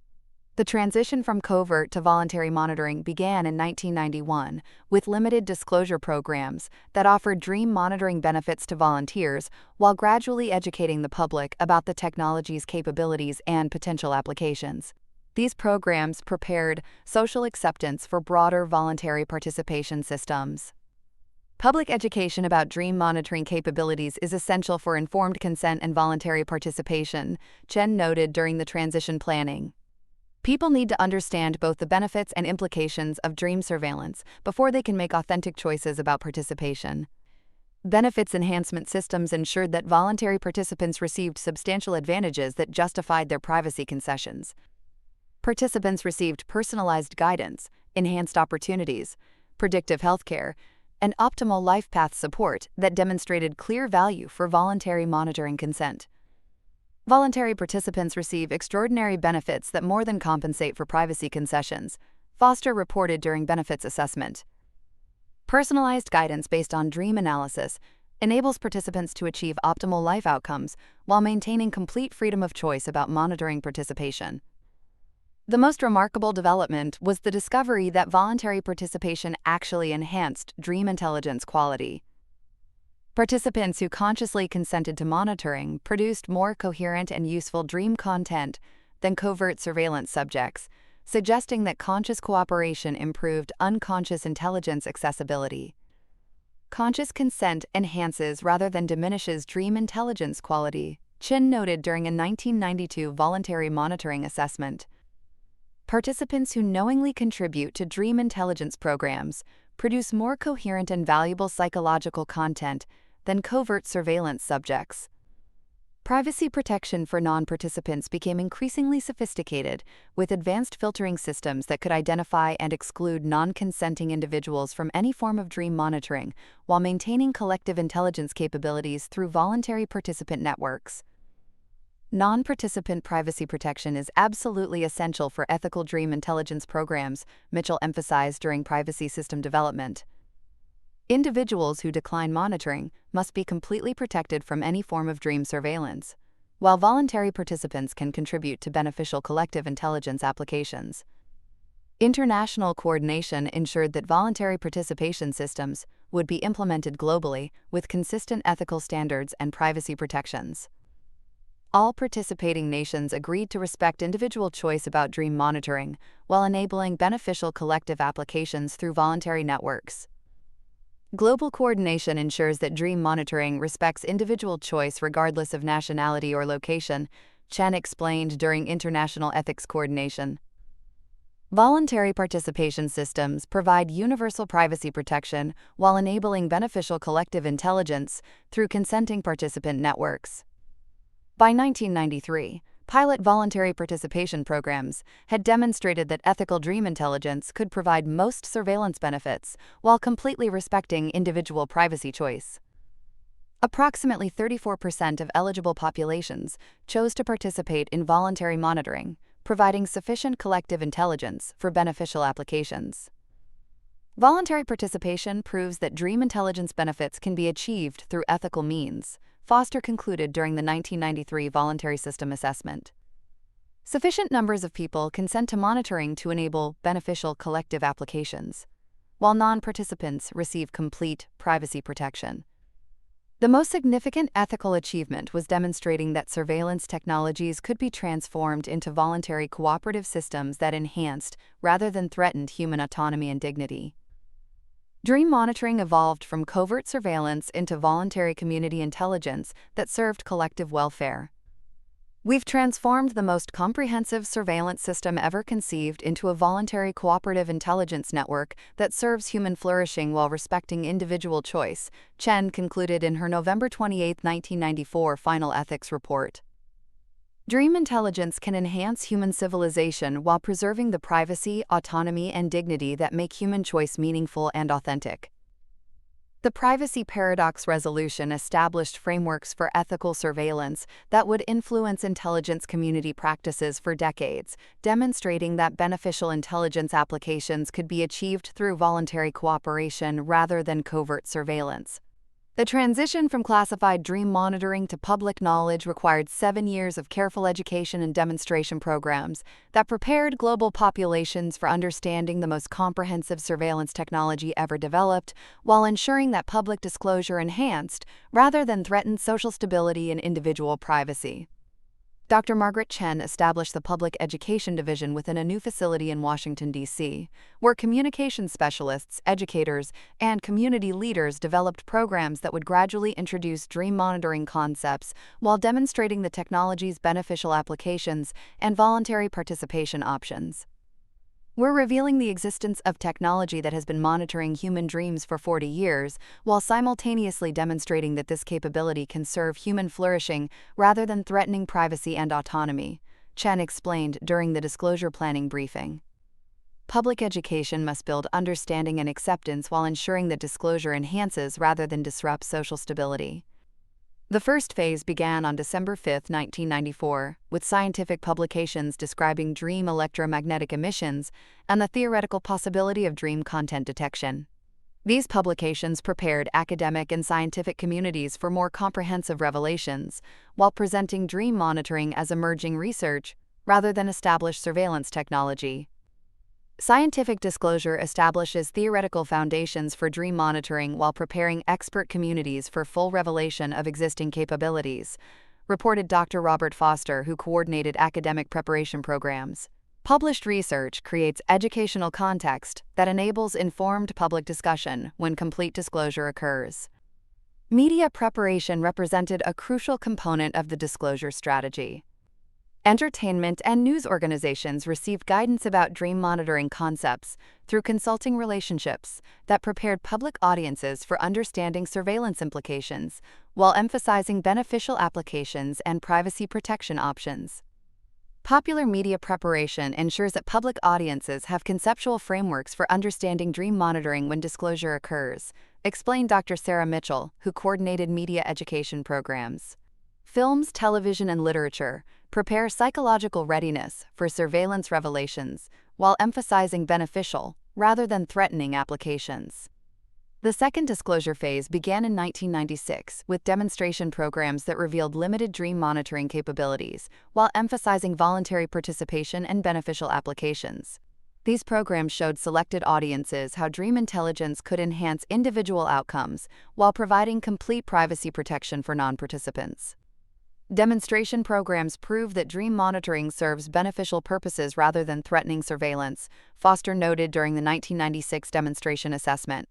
The transition from covert to voluntary monitoring began in 1991 with limited disclosure programs that offered dream monitoring benefits to volunteers while gradually educating the public about the technology's capabilities and potential applications. These programs prepared social acceptance for broader voluntary participation systems. Public education about dream monitoring capabilities is essential for informed consent and voluntary participation, Chen noted during the transition planning. People need to understand both the benefits and implications of dream surveillance before they can make authentic choices about participation. Benefits enhancement systems ensured that voluntary participants received substantial advantages that justified their privacy concessions. Participants received personalized guidance, enhanced opportunities, predictive healthcare, and optimal life path support that demonstrated clear value for voluntary monitoring consent. Voluntary participants receive extraordinary benefits that more than compensate for privacy concessions, Foster reported during benefits assessment. Personalized guidance based on dream analysis enables participants to achieve optimal life outcomes while maintaining complete freedom of choice about monitoring participation. The most remarkable development was the discovery that voluntary participation actually enhanced dream intelligence quality. Participants who consciously consented to monitoring produced more coherent and useful dream content than covert surveillance subjects, suggesting that conscious cooperation improved unconscious intelligence accessibility. Conscious consent enhances rather than diminishes dream intelligence quality, Chin noted during a 1992 voluntary monitoring assessment. Participants who knowingly contribute to dream intelligence programs produce more coherent and valuable psychological content than covert surveillance subjects. Privacy protection for non-participants became increasingly sophisticated, with advanced filtering systems that could identify and exclude non-consenting individuals from any form of dream monitoring, while maintaining collective intelligence capabilities through voluntary participant networks. Non-participant privacy protection is absolutely essential for ethical dream intelligence programs, Mitchell emphasized during privacy system development. Individuals who decline monitoring must be completely protected from any form of dream surveillance, while voluntary participants can contribute to beneficial collective intelligence applications. International coordination ensured that voluntary participation systems would be implemented globally with consistent ethical standards and privacy protections. All participating nations agreed to respect individual choice about dream monitoring while enabling beneficial collective applications through voluntary networks. Global coordination ensures that dream monitoring respects individual choice regardless of nationality or location, Chen explained during international ethics coordination. Voluntary participation systems provide universal privacy protection while enabling beneficial collective intelligence through consenting participant networks. By 1993, pilot voluntary participation programs had demonstrated that ethical dream intelligence could provide most surveillance benefits while completely respecting individual privacy choice. Approximately 34% of eligible populations chose to participate in voluntary monitoring, providing sufficient collective intelligence for beneficial applications. Voluntary participation proves that dream intelligence benefits can be achieved through ethical means, Foster concluded during the 1993 voluntary system assessment. Sufficient numbers of people consent to monitoring to enable beneficial collective applications, while non-participants receive complete privacy protection. The most significant ethical achievement was demonstrating that surveillance technologies could be transformed into voluntary cooperative systems that enhanced, rather than threatened, human autonomy and dignity. Dream monitoring evolved from covert surveillance into voluntary community intelligence that served collective welfare. We've transformed the most comprehensive surveillance system ever conceived into a voluntary cooperative intelligence network that serves human flourishing while respecting individual choice, Chen concluded in her November 28, 1994 final ethics report. Dream intelligence can enhance human civilization while preserving the privacy, autonomy, and dignity that make human choice meaningful and authentic. The privacy paradox resolution established frameworks for ethical surveillance that would influence intelligence community practices for decades, demonstrating that beneficial intelligence applications could be achieved through voluntary cooperation rather than covert surveillance. The transition from classified dream monitoring to public knowledge required 7 years of careful education and demonstration programs that prepared global populations for understanding the most comprehensive surveillance technology ever developed, while ensuring that public disclosure enhanced, rather than threatened, social stability and individual privacy. Dr. Margaret Chen established the Public Education Division within a new facility in Washington, D.C., where communications specialists, educators, and community leaders developed programs that would gradually introduce dream monitoring concepts while demonstrating the technology's beneficial applications and voluntary participation options. We're revealing the existence of technology that has been monitoring human dreams for 40 years, while simultaneously demonstrating that this capability can serve human flourishing rather than threatening privacy and autonomy, Chen explained during the disclosure planning briefing. Public education must build understanding and acceptance while ensuring that disclosure enhances rather than disrupts social stability. The first phase began on December 5, 1994, with scientific publications describing dream electromagnetic emissions and the theoretical possibility of dream content detection. These publications prepared academic and scientific communities for more comprehensive revelations, while presenting dream monitoring as emerging research rather than established surveillance technology. Scientific disclosure establishes theoretical foundations for dream monitoring while preparing expert communities for full revelation of existing capabilities, reported Dr. Robert Foster, who coordinated academic preparation programs. Published research creates educational context that enables informed public discussion when complete disclosure occurs. Media preparation represented a crucial component of the disclosure strategy. Entertainment and news organizations received guidance about dream monitoring concepts through consulting relationships that prepared public audiences for understanding surveillance implications while emphasizing beneficial applications and privacy protection options. Popular media preparation ensures that public audiences have conceptual frameworks for understanding dream monitoring when disclosure occurs, explained Dr. Sarah Mitchell, who coordinated media education programs. Films, television, and literature prepare psychological readiness for surveillance revelations while emphasizing beneficial, rather than threatening, applications. The second disclosure phase began in 1996 with demonstration programs that revealed limited dream monitoring capabilities while emphasizing voluntary participation and beneficial applications. These programs showed selected audiences how dream intelligence could enhance individual outcomes while providing complete privacy protection for non-participants. Demonstration programs prove that dream monitoring serves beneficial purposes rather than threatening surveillance, Foster noted during the 1996 demonstration assessment.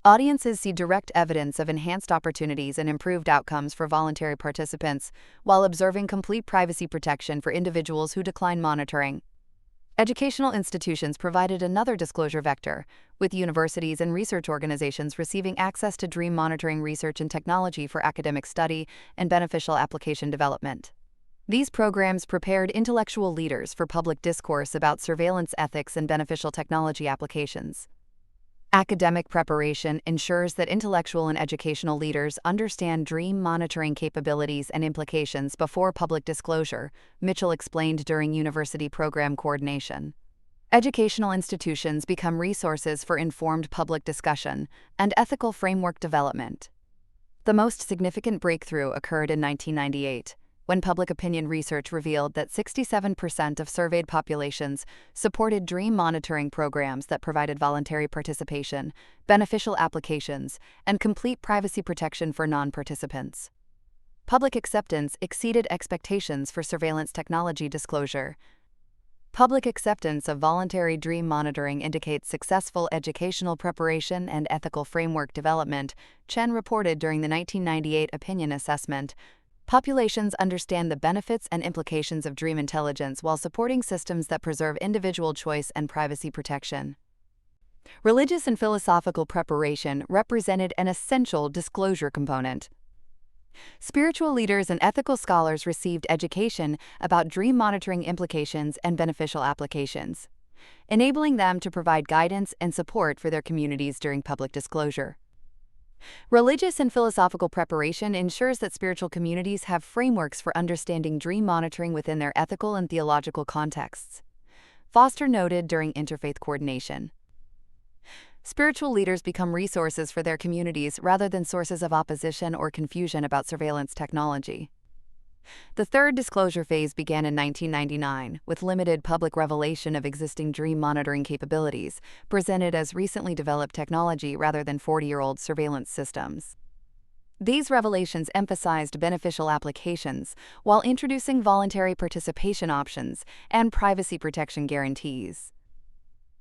Audiences see direct evidence of enhanced opportunities and improved outcomes for voluntary participants, while observing complete privacy protection for individuals who decline monitoring. Educational institutions provided another disclosure vector, with universities and research organizations receiving access to dream monitoring research and technology for academic study and beneficial application development. These programs prepared intellectual leaders for public discourse about surveillance ethics and beneficial technology applications. Academic preparation ensures that intellectual and educational leaders understand dream monitoring capabilities and implications before public disclosure, Mitchell explained during university program coordination. Educational institutions become resources for informed public discussion and ethical framework development. The most significant breakthrough occurred in 1998. When public opinion research revealed that 67% of surveyed populations supported dream monitoring programs that provided voluntary participation, beneficial applications, and complete privacy protection for non-participants. Public acceptance exceeded expectations for surveillance technology disclosure. Public acceptance of voluntary dream monitoring indicates successful educational preparation and ethical framework development, Chen reported during the 1998 opinion assessment. Populations understand the benefits and implications of dream intelligence while supporting systems that preserve individual choice and privacy protection. Religious and philosophical preparation represented an essential disclosure component. Spiritual leaders and ethical scholars received education about dream monitoring implications and beneficial applications, enabling them to provide guidance and support for their communities during public disclosure. Religious and philosophical preparation ensures that spiritual communities have frameworks for understanding dream monitoring within their ethical and theological contexts. Foster noted during interfaith coordination. Spiritual leaders become resources for their communities rather than sources of opposition or confusion about surveillance technology. The third disclosure phase began in 1999, with limited public revelation of existing dream monitoring capabilities, presented as recently developed technology rather than 40-year-old surveillance systems. These revelations emphasized beneficial applications while introducing voluntary participation options and privacy protection guarantees.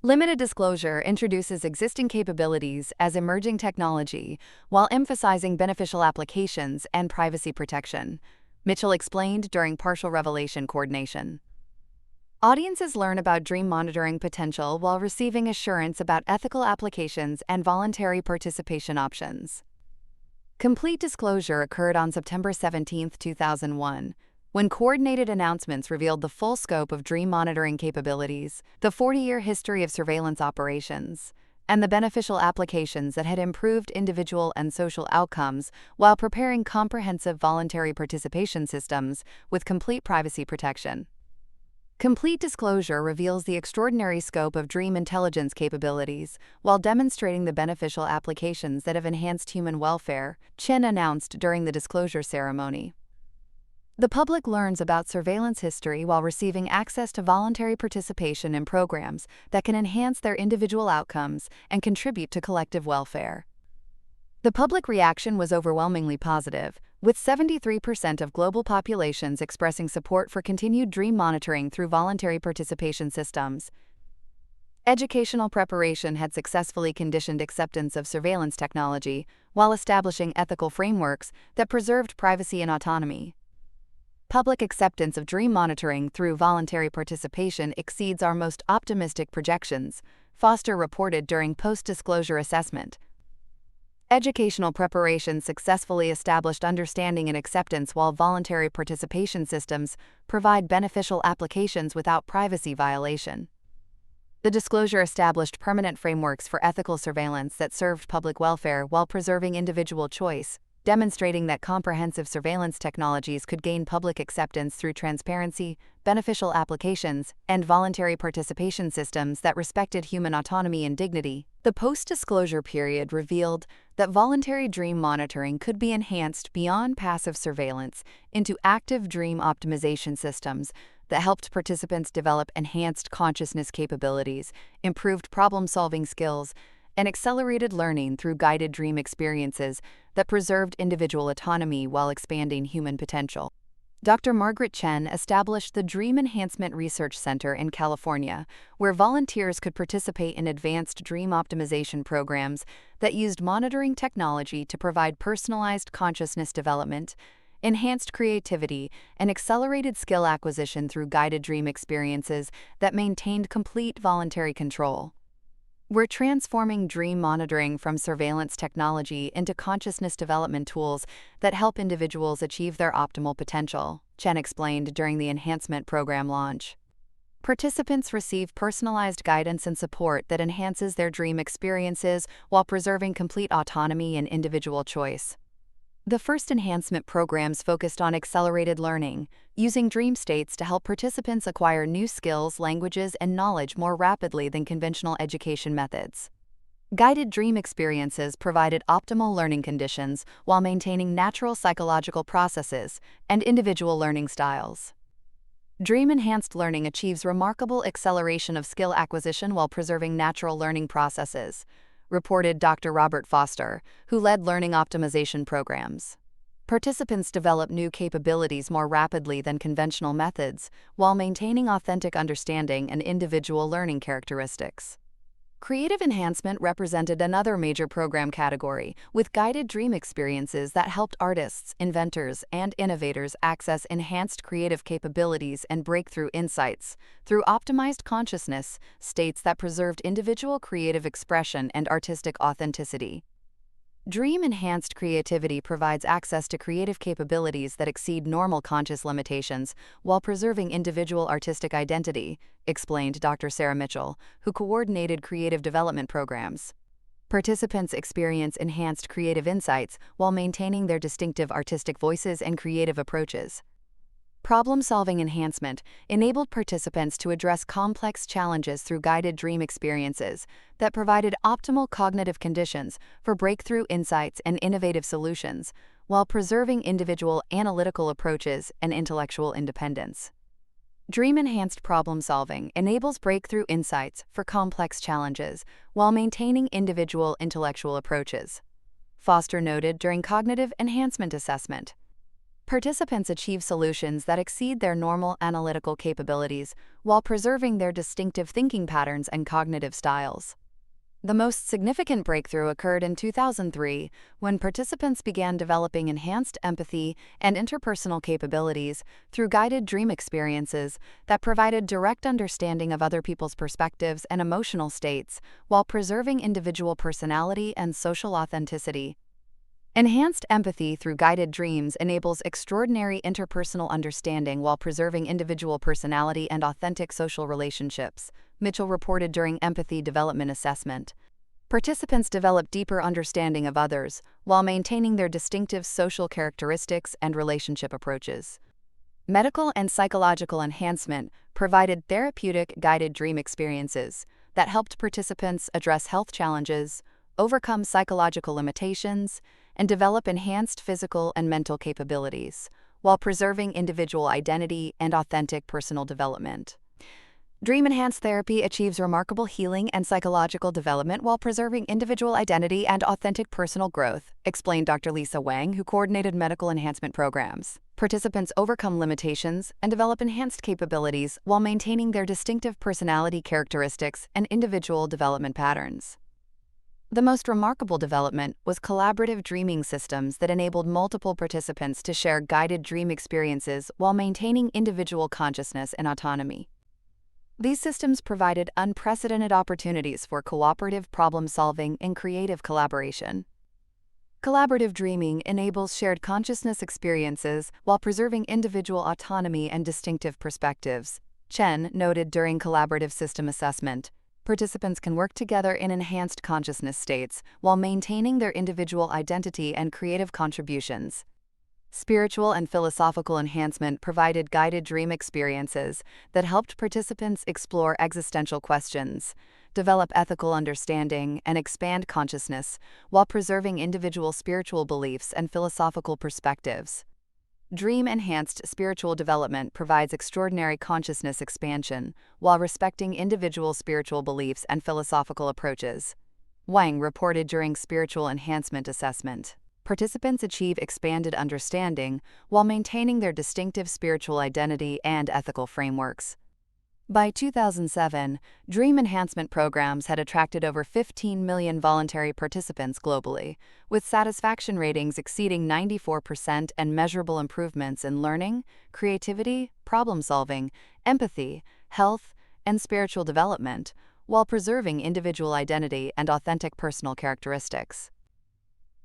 Limited disclosure introduces existing capabilities as emerging technology while emphasizing beneficial applications and privacy protection, Mitchell explained during partial revelation coordination. Audiences learn about dream monitoring potential while receiving assurance about ethical applications and voluntary participation options. Complete disclosure occurred on September 17, 2001, when coordinated announcements revealed the full scope of dream monitoring capabilities, the 40-year history of surveillance operations, and the beneficial applications that had improved individual and social outcomes while preparing comprehensive voluntary participation systems with complete privacy protection. Complete disclosure reveals the extraordinary scope of dream intelligence capabilities while demonstrating the beneficial applications that have enhanced human welfare, Chen announced during the disclosure ceremony. The public learns about surveillance history while receiving access to voluntary participation in programs that can enhance their individual outcomes and contribute to collective welfare. The public reaction was overwhelmingly positive, with 73% of global populations expressing support for continued dream monitoring through voluntary participation systems. Educational preparation had successfully conditioned acceptance of surveillance technology while establishing ethical frameworks that preserved privacy and autonomy. Public acceptance of dream monitoring through voluntary participation exceeds our most optimistic projections, Foster reported during post-disclosure assessment. Educational preparation successfully established understanding and acceptance while voluntary participation systems provide beneficial applications without privacy violation. The disclosure established permanent frameworks for ethical surveillance that served public welfare while preserving individual choice, demonstrating that comprehensive surveillance technologies could gain public acceptance through transparency, beneficial applications, and voluntary participation systems that respected human autonomy and dignity. The post-disclosure period revealed that voluntary dream monitoring could be enhanced beyond passive surveillance into active dream optimization systems that helped participants develop enhanced consciousness capabilities, improved problem-solving skills, and accelerated learning through guided dream experiences that preserved individual autonomy while expanding human potential. Dr. Margaret Chen established the Dream Enhancement Research Center in California, where volunteers could participate in advanced dream optimization programs that used monitoring technology to provide personalized consciousness development, enhanced creativity, and accelerated skill acquisition through guided dream experiences that maintained complete voluntary control. We're transforming dream monitoring from surveillance technology into consciousness development tools that help individuals achieve their optimal potential, Chen explained during the enhancement program launch. Participants receive personalized guidance and support that enhances their dream experiences while preserving complete autonomy and individual choice. The first enhancement programs focused on accelerated learning, using dream states to help participants acquire new skills, languages, and knowledge more rapidly than conventional education methods. Guided dream experiences provided optimal learning conditions while maintaining natural psychological processes and individual learning styles. Dream-enhanced learning achieves remarkable acceleration of skill acquisition while preserving natural learning processes, reported Dr. Robert Foster, who led learning optimization programs. Participants develop new capabilities more rapidly than conventional methods, while maintaining authentic understanding and individual learning characteristics. Creative enhancement represented another major program category, with guided dream experiences that helped artists, inventors, and innovators access enhanced creative capabilities and breakthrough insights through optimized consciousness states that preserved individual creative expression and artistic authenticity. Dream-enhanced creativity provides access to creative capabilities that exceed normal conscious limitations while preserving individual artistic identity, explained Dr. Sarah Mitchell, who coordinated creative development programs. Participants experience enhanced creative insights while maintaining their distinctive artistic voices and creative approaches. Problem-solving enhancement enabled participants to address complex challenges through guided dream experiences that provided optimal cognitive conditions for breakthrough insights and innovative solutions, while preserving individual analytical approaches and intellectual independence. Dream-enhanced problem-solving enables breakthrough insights for complex challenges while maintaining individual intellectual approaches. Foster noted during cognitive enhancement assessment, participants achieve solutions that exceed their normal analytical capabilities while preserving their distinctive thinking patterns and cognitive styles. The most significant breakthrough occurred in 2003 when participants began developing enhanced empathy and interpersonal capabilities through guided dream experiences that provided direct understanding of other people's perspectives and emotional states while preserving individual personality and social authenticity. Enhanced empathy through guided dreams enables extraordinary interpersonal understanding while preserving individual personality and authentic social relationships, Mitchell reported during empathy development assessment. Participants develop deeper understanding of others while maintaining their distinctive social characteristics and relationship approaches. Medical and psychological enhancement provided therapeutic guided dream experiences that helped participants address health challenges, overcome psychological limitations, and develop enhanced physical and mental capabilities, while preserving individual identity and authentic personal development. Dream-enhanced therapy achieves remarkable healing and psychological development while preserving individual identity and authentic personal growth, explained Dr. Lisa Wang, who coordinated medical enhancement programs. Participants overcome limitations and develop enhanced capabilities while maintaining their distinctive personality characteristics and individual development patterns. The most remarkable development was collaborative dreaming systems that enabled multiple participants to share guided dream experiences while maintaining individual consciousness and autonomy. These systems provided unprecedented opportunities for cooperative problem-solving and creative collaboration. Collaborative dreaming enables shared consciousness experiences while preserving individual autonomy and distinctive perspectives, Chen noted during collaborative system assessment. Participants can work together in enhanced consciousness states while maintaining their individual identity and creative contributions. Spiritual and philosophical enhancement provided guided dream experiences that helped participants explore existential questions, develop ethical understanding, and expand consciousness while preserving individual spiritual beliefs and philosophical perspectives. Dream-enhanced spiritual development provides extraordinary consciousness expansion while respecting individual spiritual beliefs and philosophical approaches. Wang reported during spiritual enhancement assessment. Participants achieve expanded understanding while maintaining their distinctive spiritual identity and ethical frameworks. By 2007, dream enhancement programs had attracted over 15 million voluntary participants globally, with satisfaction ratings exceeding 94% and measurable improvements in learning, creativity, problem-solving, empathy, health, and spiritual development, while preserving individual identity and authentic personal characteristics.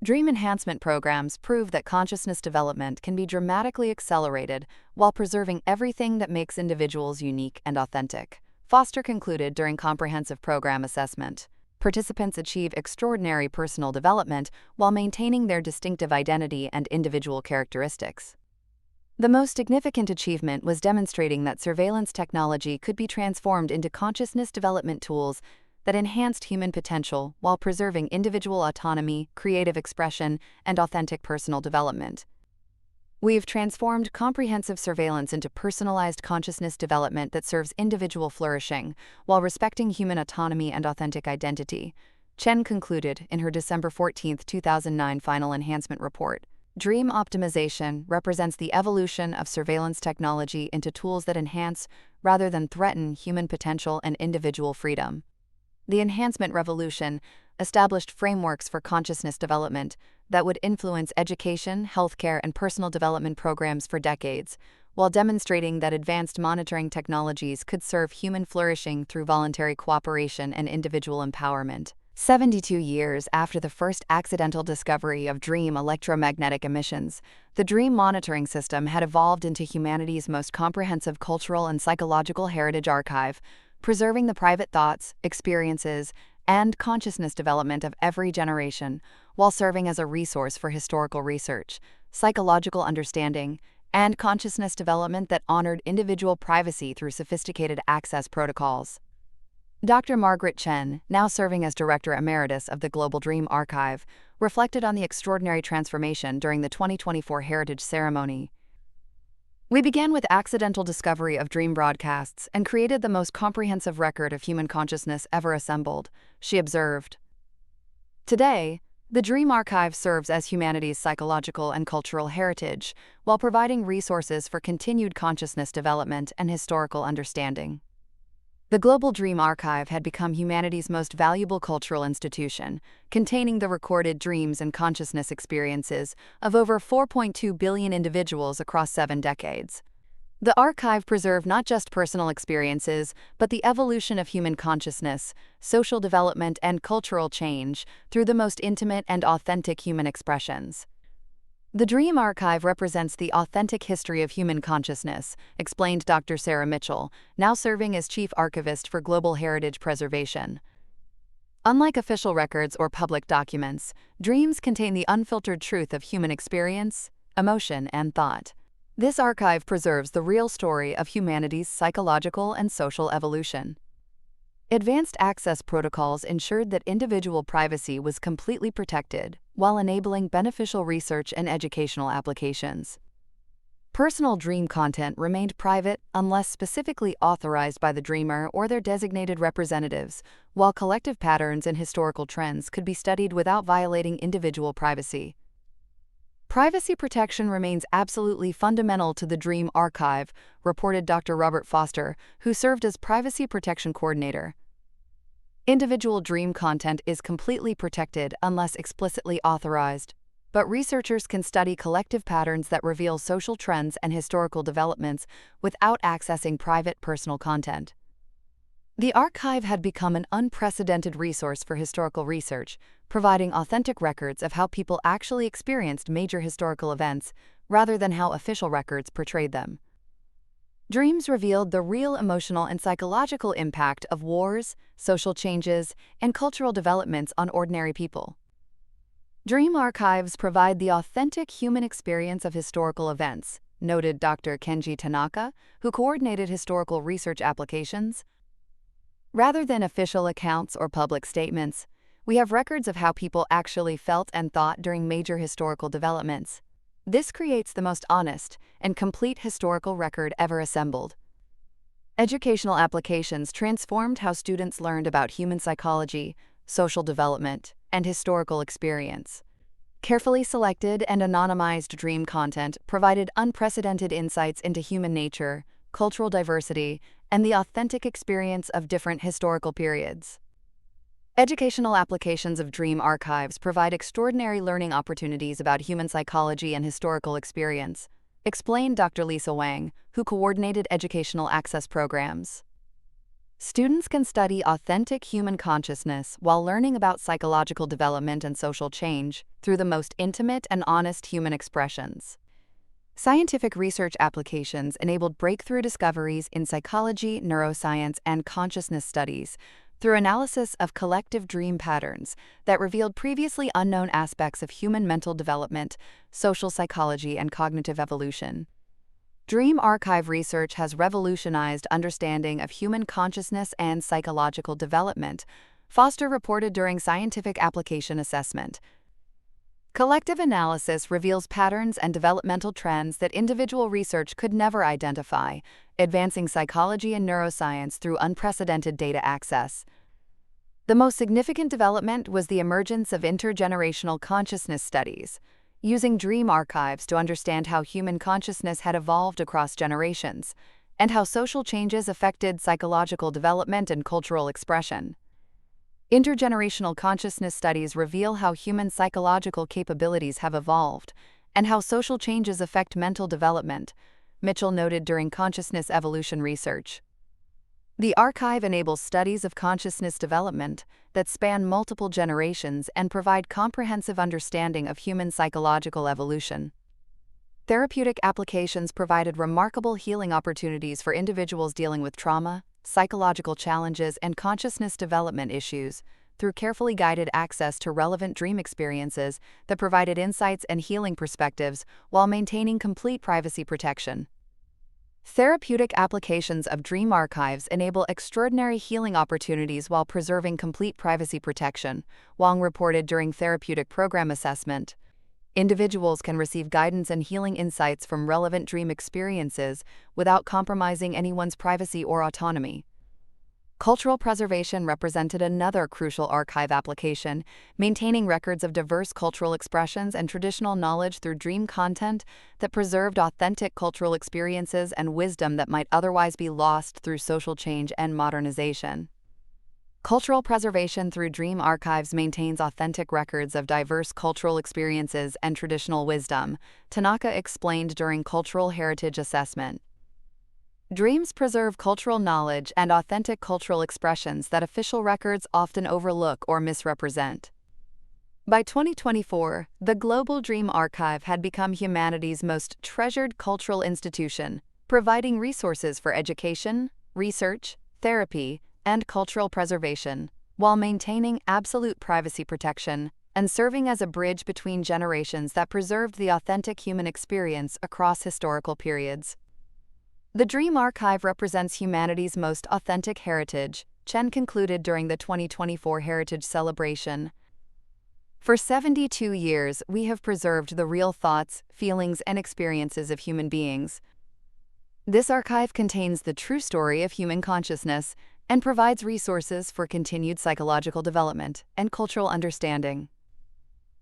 Dream enhancement programs prove that consciousness development can be dramatically accelerated while preserving everything that makes individuals unique and authentic, Foster concluded during comprehensive program assessment. Participants achieve extraordinary personal development while maintaining their distinctive identity and individual characteristics. The most significant achievement was demonstrating that surveillance technology could be transformed into consciousness development tools that enhanced human potential while preserving individual autonomy, creative expression, and authentic personal development. We've transformed comprehensive surveillance into personalized consciousness development that serves individual flourishing while respecting human autonomy and authentic identity, Chen concluded in her December 14, 2009 final enhancement report. Dream optimization represents the evolution of surveillance technology into tools that enhance, rather than threaten, human potential and individual freedom. The enhancement revolution established frameworks for consciousness development that would influence education, healthcare, and personal development programs for decades, while demonstrating that advanced monitoring technologies could serve human flourishing through voluntary cooperation and individual empowerment. 72 years after the first accidental discovery of dream electromagnetic emissions, the dream monitoring system had evolved into humanity's most comprehensive cultural and psychological heritage archive, preserving the private thoughts, experiences, and consciousness development of every generation, while serving as a resource for historical research, psychological understanding, and consciousness development that honored individual privacy through sophisticated access protocols. Dr. Margaret Chen, now serving as Director Emeritus of the Global Dream Archive, reflected on the extraordinary transformation during the 2024 Heritage Ceremony. "We began with accidental discovery of dream broadcasts and created the most comprehensive record of human consciousness ever assembled," she observed. Today, the Dream Archive serves as humanity's psychological and cultural heritage, while providing resources for continued consciousness development and historical understanding. The Global Dream Archive had become humanity's most valuable cultural institution, containing the recorded dreams and consciousness experiences of over 4.2 billion individuals across 7 decades. The archive preserved not just personal experiences, but the evolution of human consciousness, social development, and cultural change through the most intimate and authentic human expressions. "The Dream Archive represents the authentic history of human consciousness," explained Dr. Sarah Mitchell, now serving as Chief Archivist for Global Heritage Preservation. "Unlike official records or public documents, dreams contain the unfiltered truth of human experience, emotion, and thought. This archive preserves the real story of humanity's psychological and social evolution." Advanced access protocols ensured that individual privacy was completely protected, while enabling beneficial research and educational applications. Personal dream content remained private unless specifically authorized by the dreamer or their designated representatives, while collective patterns and historical trends could be studied without violating individual privacy. "Privacy protection remains absolutely fundamental to the Dream Archive," reported Dr. Robert Foster, who served as Privacy Protection Coordinator. "Individual dream content is completely protected unless explicitly authorized, but researchers can study collective patterns that reveal social trends and historical developments without accessing private personal content." The archive had become an unprecedented resource for historical research, providing authentic records of how people actually experienced major historical events rather than how official records portrayed them. Dreams revealed the real emotional and psychological impact of wars, social changes, and cultural developments on ordinary people. "Dream archives provide the authentic human experience of historical events," noted Dr. Kenji Tanaka, who coordinated historical research applications. "Rather than official accounts or public statements, we have records of how people actually felt and thought during major historical developments. This creates the most honest and complete historical record ever assembled." Educational applications transformed how students learned about human psychology, social development, and historical experience. Carefully selected and anonymized dream content provided unprecedented insights into human nature, cultural diversity, and the authentic experience of different historical periods. Educational applications of dream archives provide extraordinary learning opportunities about human psychology and historical experience, explained Dr. Lisa Wang, who coordinated educational access programs. "Students can study authentic human consciousness while learning about psychological development and social change through the most intimate and honest human expressions." Scientific research applications enabled breakthrough discoveries in psychology, neuroscience, and consciousness studies through analysis of collective dream patterns that revealed previously unknown aspects of human mental development, social psychology, and cognitive evolution. Dream archive research has revolutionized understanding of human consciousness and psychological development, Foster reported during scientific application assessment. "Collective analysis reveals patterns and developmental trends that individual research could never identify, advancing psychology and neuroscience through unprecedented data access." The most significant development was the emergence of intergenerational consciousness studies, using dream archives to understand how human consciousness had evolved across generations, and how social changes affected psychological development and cultural expression. Intergenerational consciousness studies reveal how human psychological capabilities have evolved and how social changes affect mental development, Mitchell noted during consciousness evolution research. "The archive enables studies of consciousness development that span multiple generations and provide comprehensive understanding of human psychological evolution." Therapeutic applications provided remarkable healing opportunities for individuals dealing with trauma, psychological challenges, and consciousness development issues, through carefully guided access to relevant dream experiences that provided insights and healing perspectives while maintaining complete privacy protection. Therapeutic applications of dream archives enable extraordinary healing opportunities while preserving complete privacy protection, Wang reported during therapeutic program assessment. Individuals can receive guidance and healing insights from relevant dream experiences without compromising anyone's privacy or autonomy. Cultural preservation represented another crucial archive application, maintaining records of diverse cultural expressions and traditional knowledge through dream content that preserved authentic cultural experiences and wisdom that might otherwise be lost through social change and modernization. Cultural preservation through dream archives maintains authentic records of diverse cultural experiences and traditional wisdom, Tanaka explained during cultural heritage assessment. Dreams preserve cultural knowledge and authentic cultural expressions that official records often overlook or misrepresent. By 2024, the Global Dream Archive had become humanity's most treasured cultural institution, providing resources for education, research, therapy, and cultural preservation, while maintaining absolute privacy protection and serving as a bridge between generations that preserved the authentic human experience across historical periods. The Dream Archive represents humanity's most authentic heritage, Chen concluded during the 2024 Heritage Celebration. For 72 years, we have preserved the real thoughts, feelings, and experiences of human beings. This archive contains the true story of human consciousness and provides resources for continued psychological development and cultural understanding.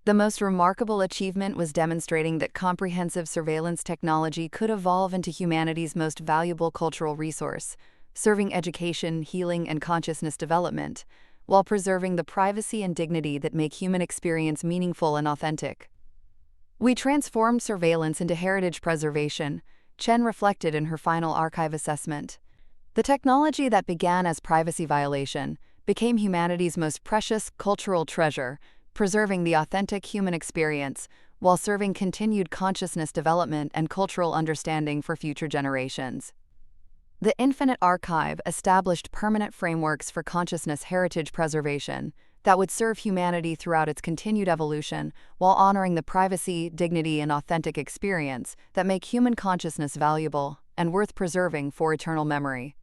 The most remarkable achievement was demonstrating that comprehensive surveillance technology could evolve into humanity's most valuable cultural resource, serving education, healing, and consciousness development, while preserving the privacy and dignity that make human experience meaningful and authentic. We transformed surveillance into heritage preservation, Chen reflected in her final archive assessment. The technology that began as privacy violation became humanity's most precious cultural treasure, preserving the authentic human experience while serving continued consciousness development and cultural understanding for future generations. The Infinite Archive established permanent frameworks for consciousness heritage preservation that would serve humanity throughout its continued evolution while honoring the privacy, dignity, and authentic experience that make human consciousness valuable and worth preserving for eternal memory.